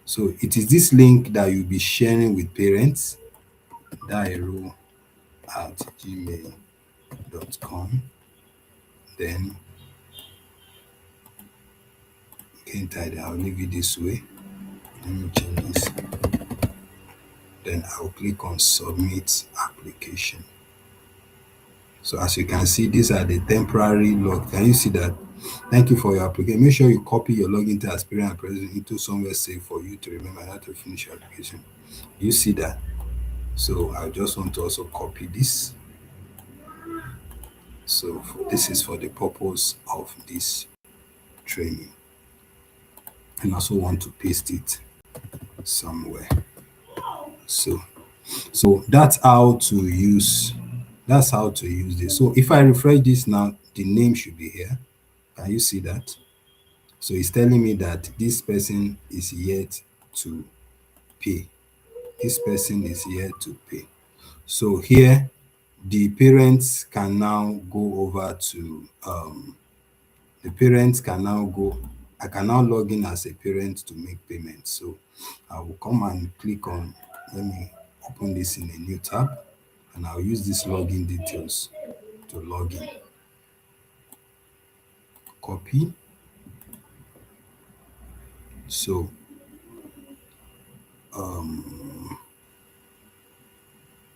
So it is this link that you'll be sharing with parents. That a row at gmail.com. Then enter it. I'll leave it this way. Let me change this. Then I'll click on submit application. So as you can see, these are the temporary log. Can you see that? Thank you for your application. Make sure you copy your login to Aspiriant and President into somewhere safe for you to remember how to finish your application. You see that? So I just want to also copy this. So this is for the purpose of this training. And also want to paste it somewhere. So that's how to use this. So if I refresh this now, the name should be here. Can you see that? So it's telling me that this person is yet to pay. This person is yet to pay. So here, the parents can now go over to the parents can now go. I can now log in as a parent to make payments. So I will come and click on. Let me open this in a new tab, and I'll use this login details to log in. Copy. So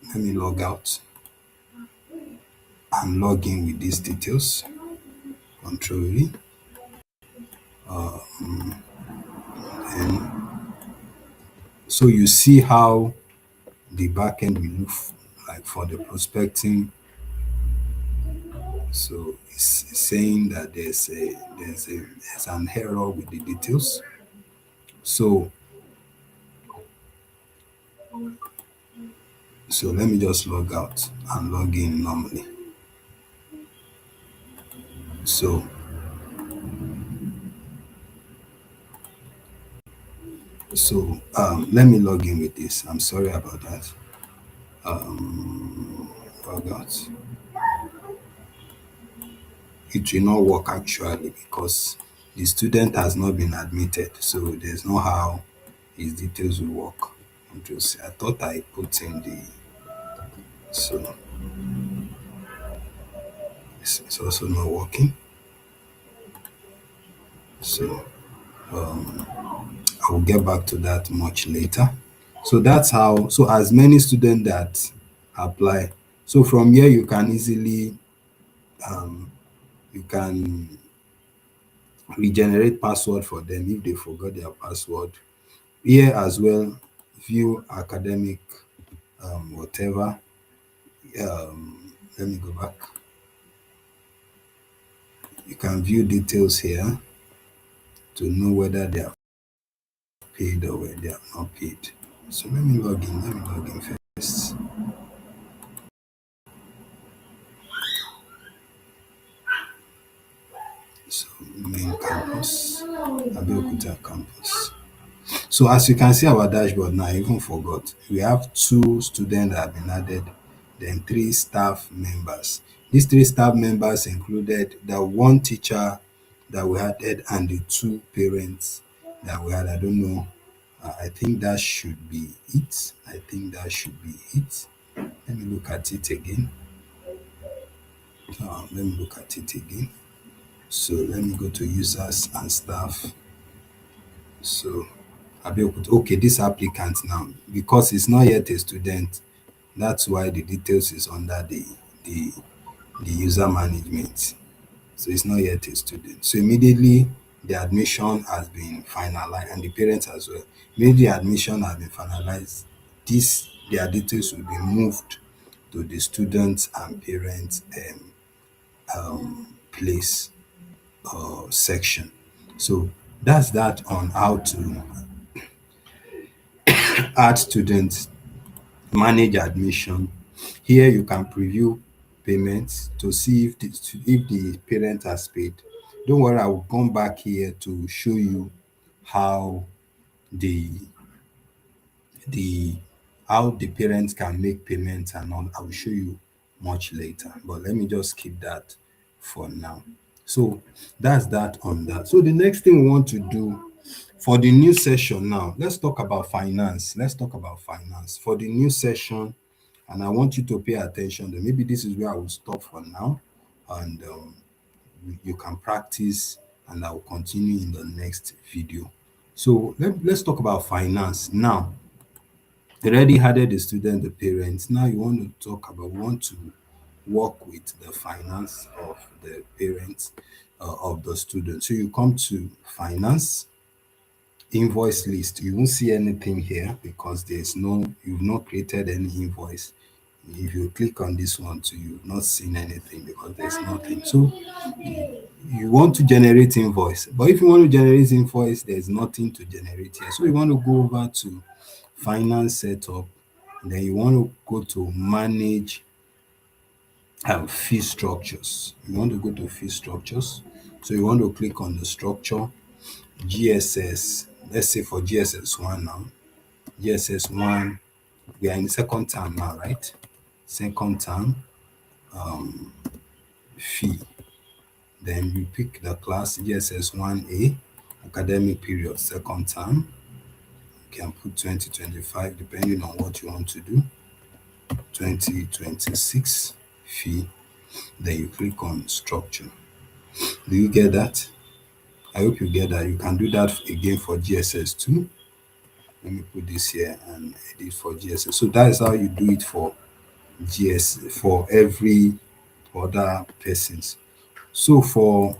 let me log out and log in with these details. Control V. And so you see how the backend will look like for the prospecting. So it's saying that there's an error with the details. So let me just log out and log in normally. So let me log in with this. I'm sorry about that. Log out. It will not work actually because the student has not been admitted. So there's no how his details will work. I thought I put in the so it's also not working. So I will get back to that much later. So that's how, so as many students that apply, so from here you can easily, you can regenerate password for them if they forgot their password. Here as well, view academic, whatever. Let me go back. You can view details here to know whether they are paid or whether they are not paid. So let me log in first. So main campus, Abeokuta campus. So as you can see our dashboard now, I even forgot. We have 2 students that have been added, then 3 staff members. These 3 staff members included the 1 teacher that we added and the 2 parents that we had. I don't know. I think that should be it. Let me look at it again. So let me go to users and staff. So Abeokuta. Okay, this applicant now, because it's not yet a student, that's why the details is under the user management. So it's not yet a student. So immediately the admission has been finalized and the parents as well. Immediately the admission has been finalized, their details will be moved to the students and parents place section. So that's that on how to add students, manage admission. Here you can preview payments to see if the parent has paid. Don't worry, I will come back here to show you how the the how the parents can make payments and all. I will show you much later, but let me just keep that for now. So that's that on that. So the next thing we want to do for the new session now, let's talk about finance. Let's talk about finance for the new session, and I want you to pay attention. That maybe this is where I will stop for now, and you can practice, and I will continue in the next video. So let's talk about finance now. You already added the student, the parents. Now you want to talk about, we want to work with the finance of the parents of the student. So you come to finance, invoice list. You won't see anything here because you've not created any invoice. If you click on this one too, you've not seen anything because there's nothing. So you want to generate invoice, but if you want to generate invoice, there's nothing to generate here. So you want to go over to finance setup, then you want to go to manage fee structures. You want to go to fee structures. So you want to click on the structure, GSS. Let's say for GSS1 now. GSS1, we are in second term now, right? Second term fee. Then you pick the class GSS1A, academic period, second term. You can put 2025 depending on what you want to do. 2026 fee. Then you click on structure. Do you get that? I hope you get that. You can do that again for GSS2. Let me put this here and edit for GSS. So that is how you do it for for every other persons. So for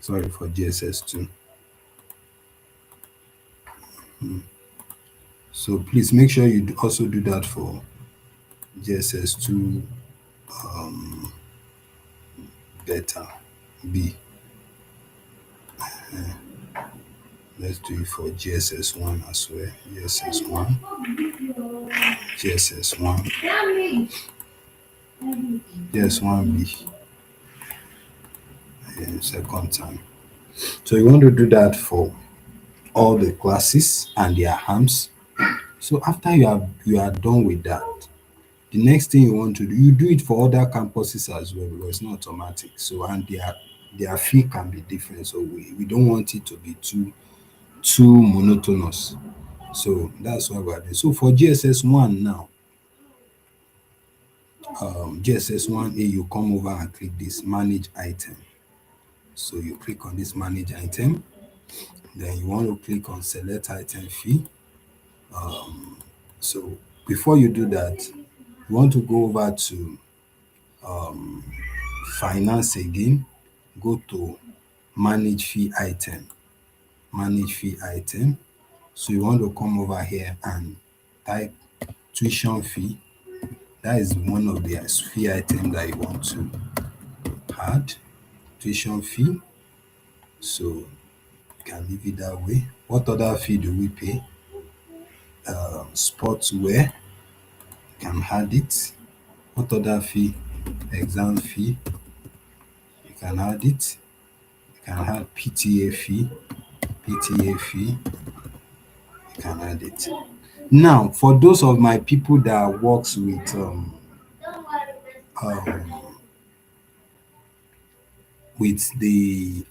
GSS2. So please make sure you also do that for GSS2 beta B. Let's do it for GSS1 as well. GSS1, GSS1, GS1B, second time. So you want to do that for all the classes and their arms. So after you are done with that, the next thing you want to do, you do it for other campuses as well because it's not automatic. So and their fee can be different. So we don't want it to be too monotonous. So that's what we're doing. So for GSS1 now, GSS1A, you come over and click this manage item. So you click on this manage item. Then you want to click on select item fee. So before you do that, you want to go over to finance again, go to manage fee item. Manage fee item. So you want to come over here and type tuition fee. That is one of the fee item that you want to add. Tuition fee. So you can leave it that way. What other fee do we pay? Sportswear. You can add it. What other fee? Exam fee. You can add it. You can add PTA fee. PTA fee. You can add it. Now, for those of my people that works with the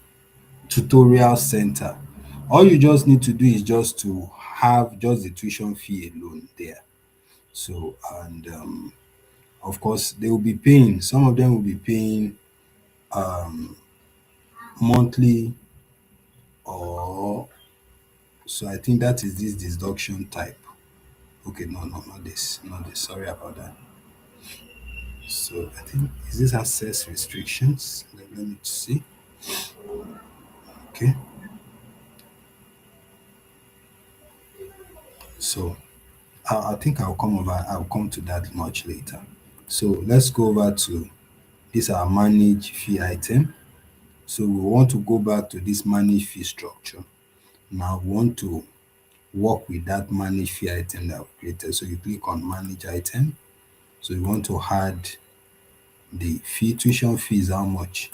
tutorial center, all you just need to do is just to have just the tuition fee alone there. So and of course they will be paying. Some of them will be paying monthly, or so I think that is this deduction type. Okay, no, not this, not this. Sorry about that. So I think is this access restrictions? Let me see. Okay. So I think I'll come to that much later. So let's go over to These are manage fee item. So we want to go back to this manage fee structure. Now we want to work with that manage fee item that we created. So you click on manage item. So you want to add the fee. Tuition fee is how much?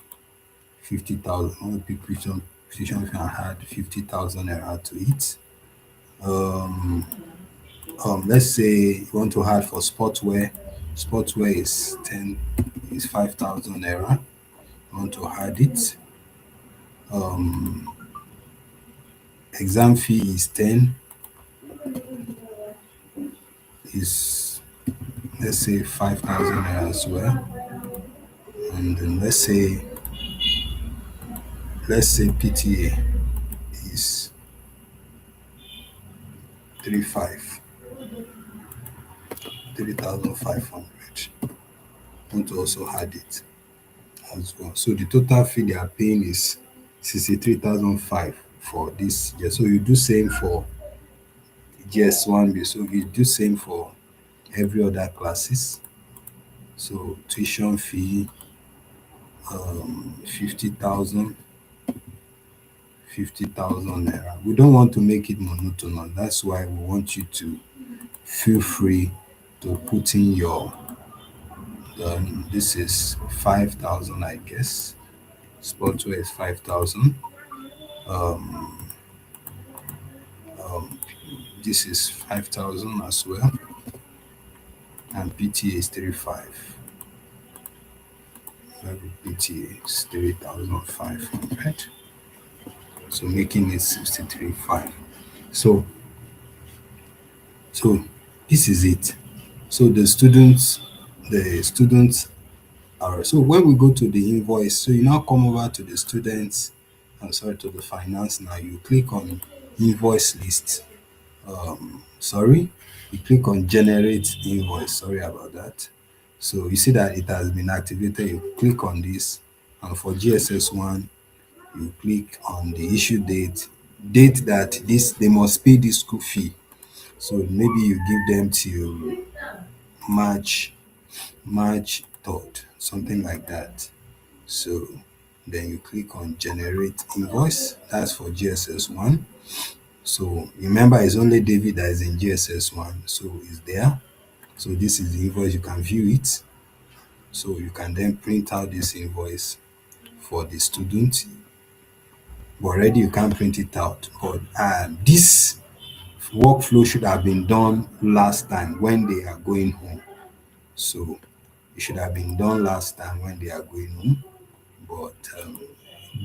50,000. I want to pick tuition fee and add 50,000 naira to it. Um, let's say you want to add for sportswear. Sportswear is 5,000 naira. You want to add it. Exam fee is 10, is, let's say, 5,000 naira as well. And then let's say PTA is 35 3,500. Want to also add it as well. So the total fee they are paying is 63,005 for this year. So you do same for GS1B. So you do same for every other classes. So tuition fee, 50,000, 50,000 naira. We don't want to make it monotonous. That's why we want you to feel free to put in your, this is 5,000, I guess. Sportswear is 5,000. This is 5,000 as well. And PTA is 35. PTA is 3,500. So making it 63,500. So so this is it. So the students are, so when we go to the invoice, so you now come over to the students, I'm sorry, to the finance. Now you click on invoice list. Sorry, you click on generate invoice. Sorry about that. So you see that it has been activated. You click on this, and for GSS1, you click on the issue date that this they must pay this school fee. So maybe you give them till March March 3rd, something like that. So then you click on generate invoice. That's for GSS1. So remember, it's only David that is in GSS1, so it's there. So this is the invoice. You can view it. So you can then print out this invoice for the student. But already you can't print it out. But this workflow should have been done last time when they are going home. So it should have been done last time when they are going home. But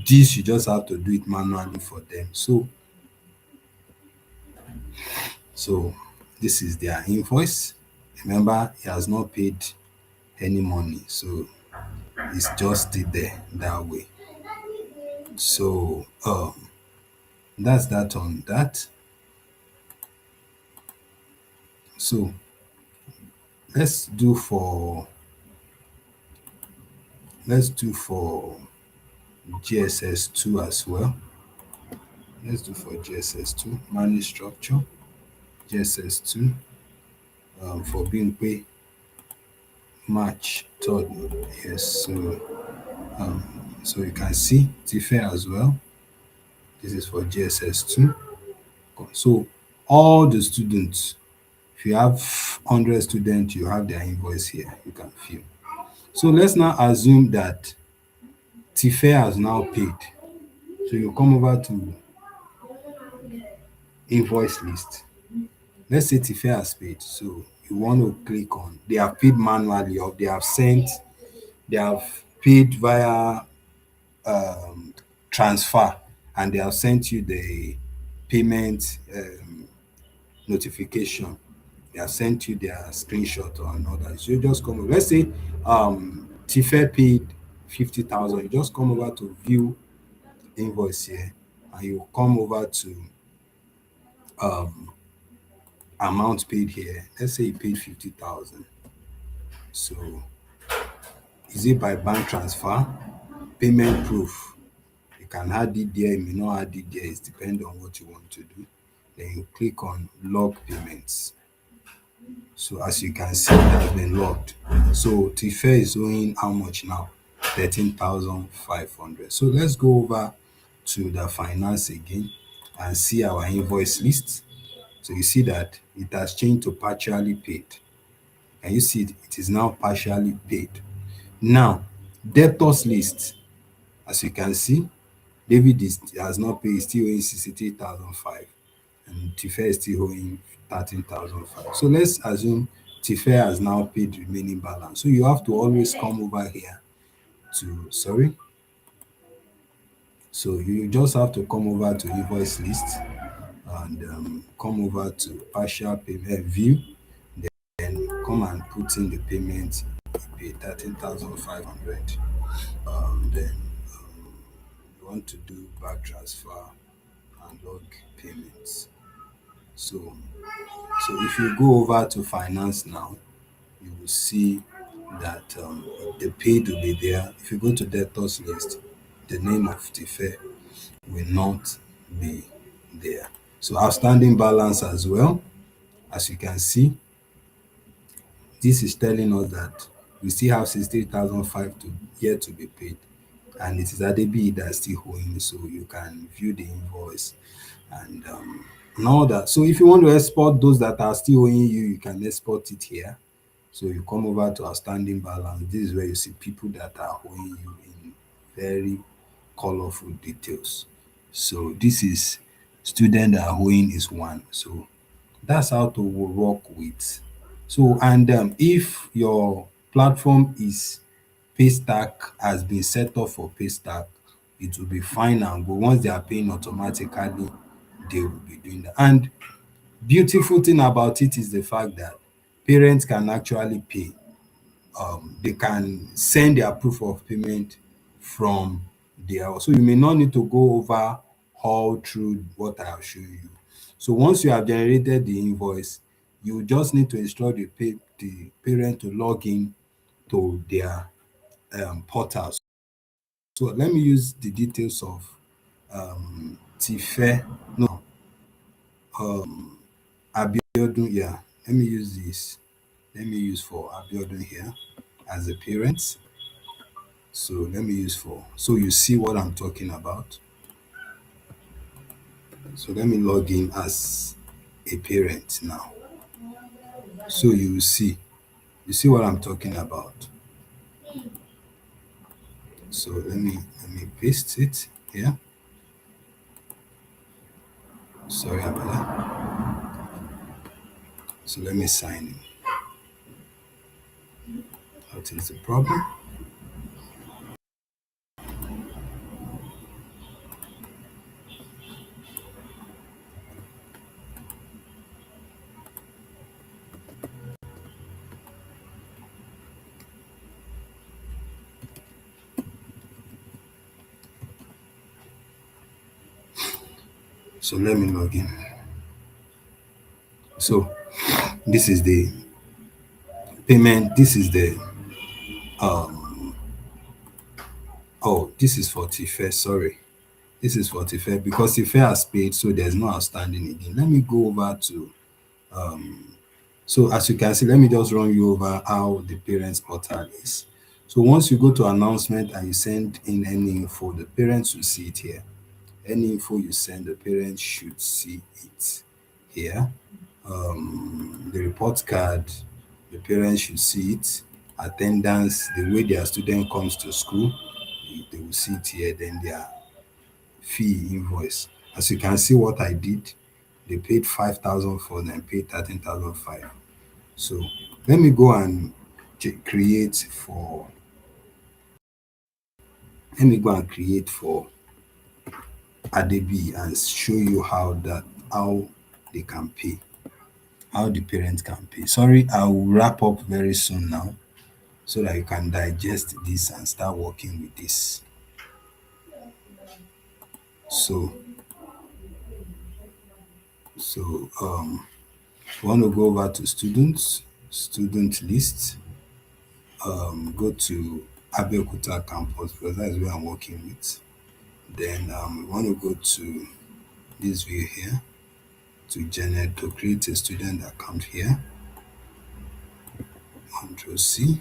this you just have to do it manually for them. So this is their invoice. Remember, he has not paid any money, so it's just still there that way. So that's that on that. So let's do for GSS2 as well. Let's do for GSS2 manage structure. GSS2, for being pay March 3rd. Yes, so you can see TFE as well. This is for GSS2. So all the students, if you have 100 students, you have their invoice here. You can view. So let's now assume that TFE has now paid. So you come over to invoice list. Let's say TFE has paid. So you want to click on they have paid manually, or they have paid via transfer, and they have sent you the payment notification. They have sent you their screenshot or another. So you just come over. Let's say TFE paid 50,000. You just come over to view invoice here, and you come over to amount paid here. Let's say you paid 50,000. So is it by bank transfer? Payment proof. You can add it there, you may not add it there. It depends on what you want to do. Then you click on log payments. So as you can see, it has been logged. So TFE is owing how much now? 13,500. So let's go over to the finance again and see our invoice list. So you see that it has changed to partially paid. And you see it is now partially paid. Now, debtors list, as you can see, David has not paid, he's still owing 63,005, and Tife is still owing 13,005. So let's assume Tife has now paid remaining balance. So you have to always come over here to, sorry, so you just have to come over to invoice list and come over to partial payment view, then come and put in the payment, pay 13,500. Then you want to do back transfer and log payments. So if you go over to finance now, you will see that the paid will be there. If you go to debtors list, the name of Tife will not be there. So outstanding balance as well, as you can see, this is telling us that we still have 63,005 to yet to be paid, and it is Adebi that's still owing. So you can view the invoice and all that. So if you want to export those that are still owing you, you can export it here. So you come over to outstanding balance. This is where you see people that are owing you in very colorful details. So this is student that are owing is one. So that's how to work with. So and if your platform is Paystack has been set up for Paystack, it will be fine and go. Once they are paying automatically, they will be doing that. And beautiful thing about it is the fact that parents can actually pay. They can send their proof of payment from there. So you may not need to go over all through what I have shown you. So once you have generated the invoice, you just need to instruct the parent to log in to their portal. So let me use the details of Tife, no, Abiodun. Yeah, let me use this. Let me use for Abiodun here as a parent. So let me use for, so you see what I'm talking about. So let me log in as a parent now. So you see what I'm talking about. So let me paste it here. Sorry about that. So let me sign in. What is the problem? So let me log in. So this is the payment. This is the this is for Tife. Sorry, this is for Tife because Tife has paid, so there's no outstanding again. Let me go over to so as you can see, let me just run you over how the parents portal is. So once you go to announcement and you send in any info, the parents will see it here. Any info you send, the parents should see it here. The report card, the parents should see it. Attendance, the way their student comes to school, they will see it here. Then their fee invoice. As you can see what I did, they paid 5,000 for them, paid 13,005. So let me go and create for, let me go and create for Adebi and show you how they can pay, how the parents can pay. Sorry, I will wrap up very soon now so that you can digest this and start working with this. So so we want to go over to student list, go to Abeokuta campus because that's where I'm working with. Then we want to go to this view here to create a student account here. Control C.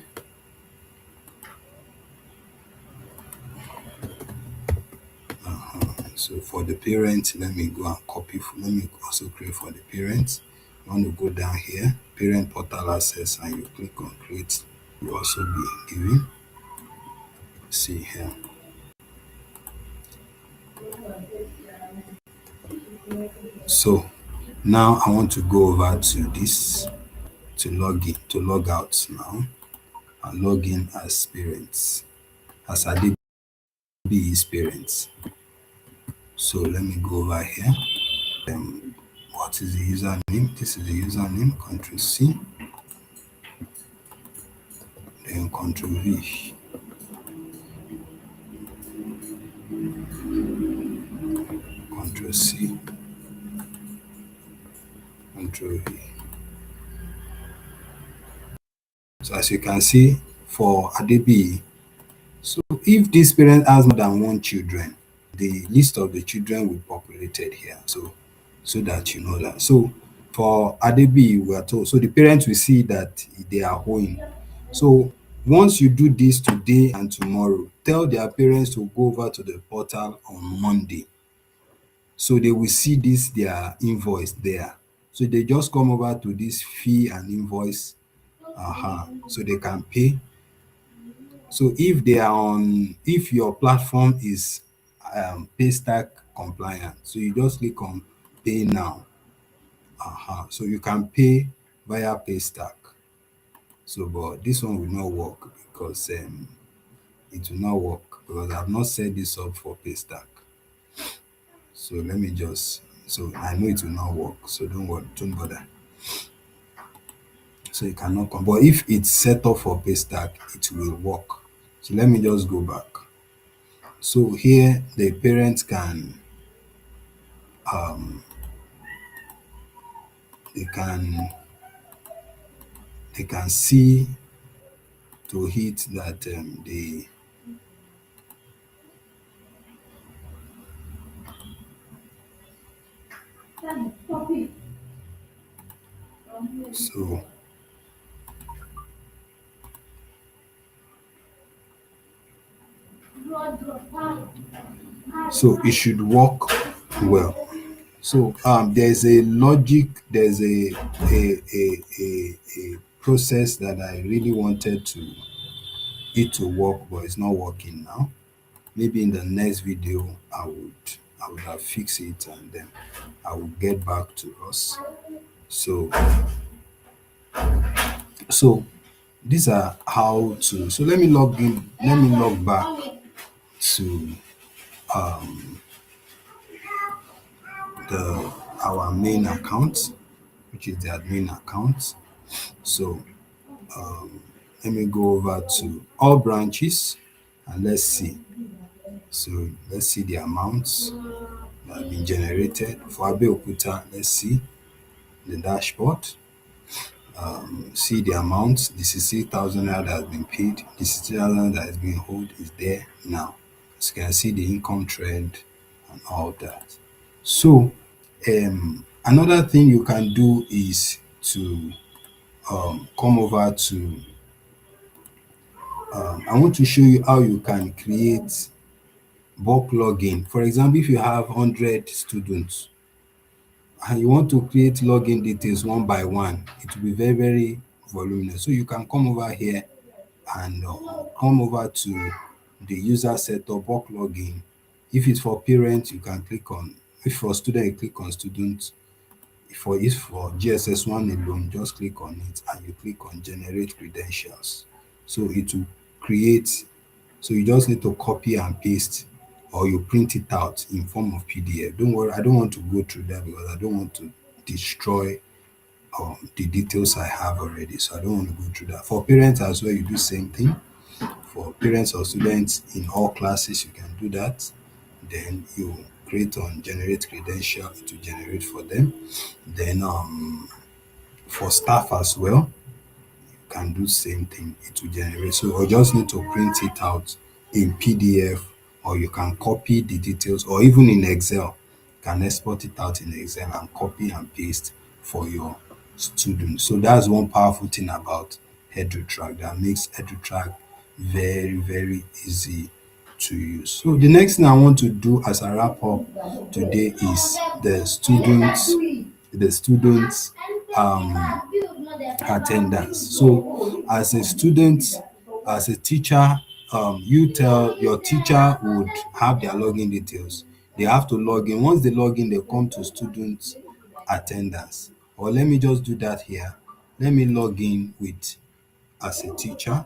So for the parents, let me go and copy. Let me also create for the parents. You want to go down here, parent portal access, and you click on create. You also be given. See here. So now I want to go over to this to log in, to log out now, and log in as parents, as Adebi is parents. So let me go over here. What is the username? This is the username. Control C, then Control V. Control C, Control V. So as you can see, for Adebi, so if this parent has more than one children, the list of the children will be populated here. So that you know that. So for Adebi, we are told, so the parents will see that they are home. So once you do this today and tomorrow, tell their parents to go over to the portal on Monday. So they will see this their invoice there. So they just come over to this fee and invoice, so they can pay. So if they are on, if your platform is Paystack compliant, so you just click on pay now. So you can pay via Paystack. So but this one will not work because it will not work because I've not set this up for Paystack. So let me just, so I know it will not work. So don't worry, don't bother. So it cannot come. But if it's set up for Paystack, it will work. So let me just go back. So here the parents can they can they can see to hit that they, so so it should work well. So there's a logic, there's a process that I really wanted to it to work, but it's not working now. Maybe in the next video I would have fixed it and then I will get back to us. So so these are how to, so let me log in, let me log back to the our main account, which is the admin account. So let me go over to all branches and let's see. So let's see the amounts that have been generated. For Abeokuta, let's see the dashboard. See the amounts. The 66,000 that has been paid. The 60,000 that has been held is there now. So you can see the income trend and all that. So another thing you can do is to come over to, I want to show you how you can create bulk login. For example, if you have 100 students and you want to create login details one by one, it will be very, very voluminous. So you can come over here and come over to the user setup bulk login. If it's for parents, you can click on, if for student, you click on student. If for GSS1 alone, just click on it and you click on generate credentials. So it will create, so you just need to copy and paste or you print it out in form of PDF. Don't worry, I don't want to go through that because I don't want to destroy the details I have already. So I don't want to go through that. For parents as well, you do same thing. For parents or students in all classes, you can do that. Then you create on generate credential to generate for them. Then for staff as well, can do same thing, it will generate. So you just need to print it out in PDF or you can copy the details or even in Excel. You can export it out in Excel and copy and paste for your students. So that's one powerful thing about EduTrack that makes EduTrack very, very easy to use. So the next thing I want to do as I wrap up today is the students attendance. So as a student, as a teacher, you tell your teacher would have their login details. They have to log in. Once they log in, they come to student attendance. Or let me just do that here. Let me log in with as a teacher.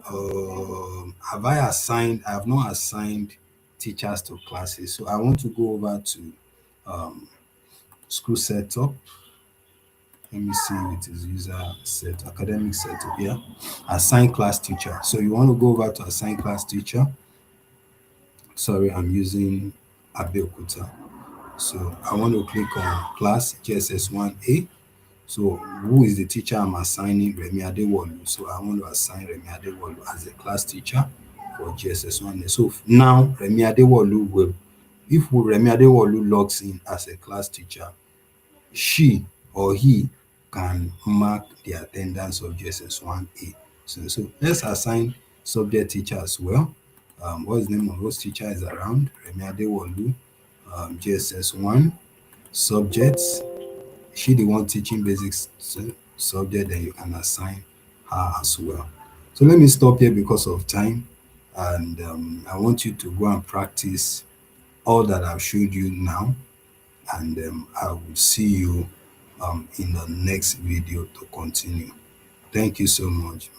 Have I assigned? I have not assigned teachers to classes. So I want to go over to school setup. Let me see if it is user set academic setup. Yeah, assign class teacher. So you want to go over to assign class teacher. Sorry, I'm using Abeokuta. So I want to click on class GSS1A. So who is the teacher I'm assigning? Remi Adewolu. So I want to assign Remi Adewolu as a class teacher for GSS1A. So now Remi Adewolu will, if Remi Adewolu logs in as a class teacher, she or he can mark the attendance of GSS1A. So let's assign subject teacher as well. What's the name of those teacher is around? Remi Adewolu, GSS1 subjects. She the one teaching basics subject, then you can assign her as well. So let me stop here because of time, and I want you to go and practice all that I've showed you now, and I will see you in the next video to continue. Thank you so much.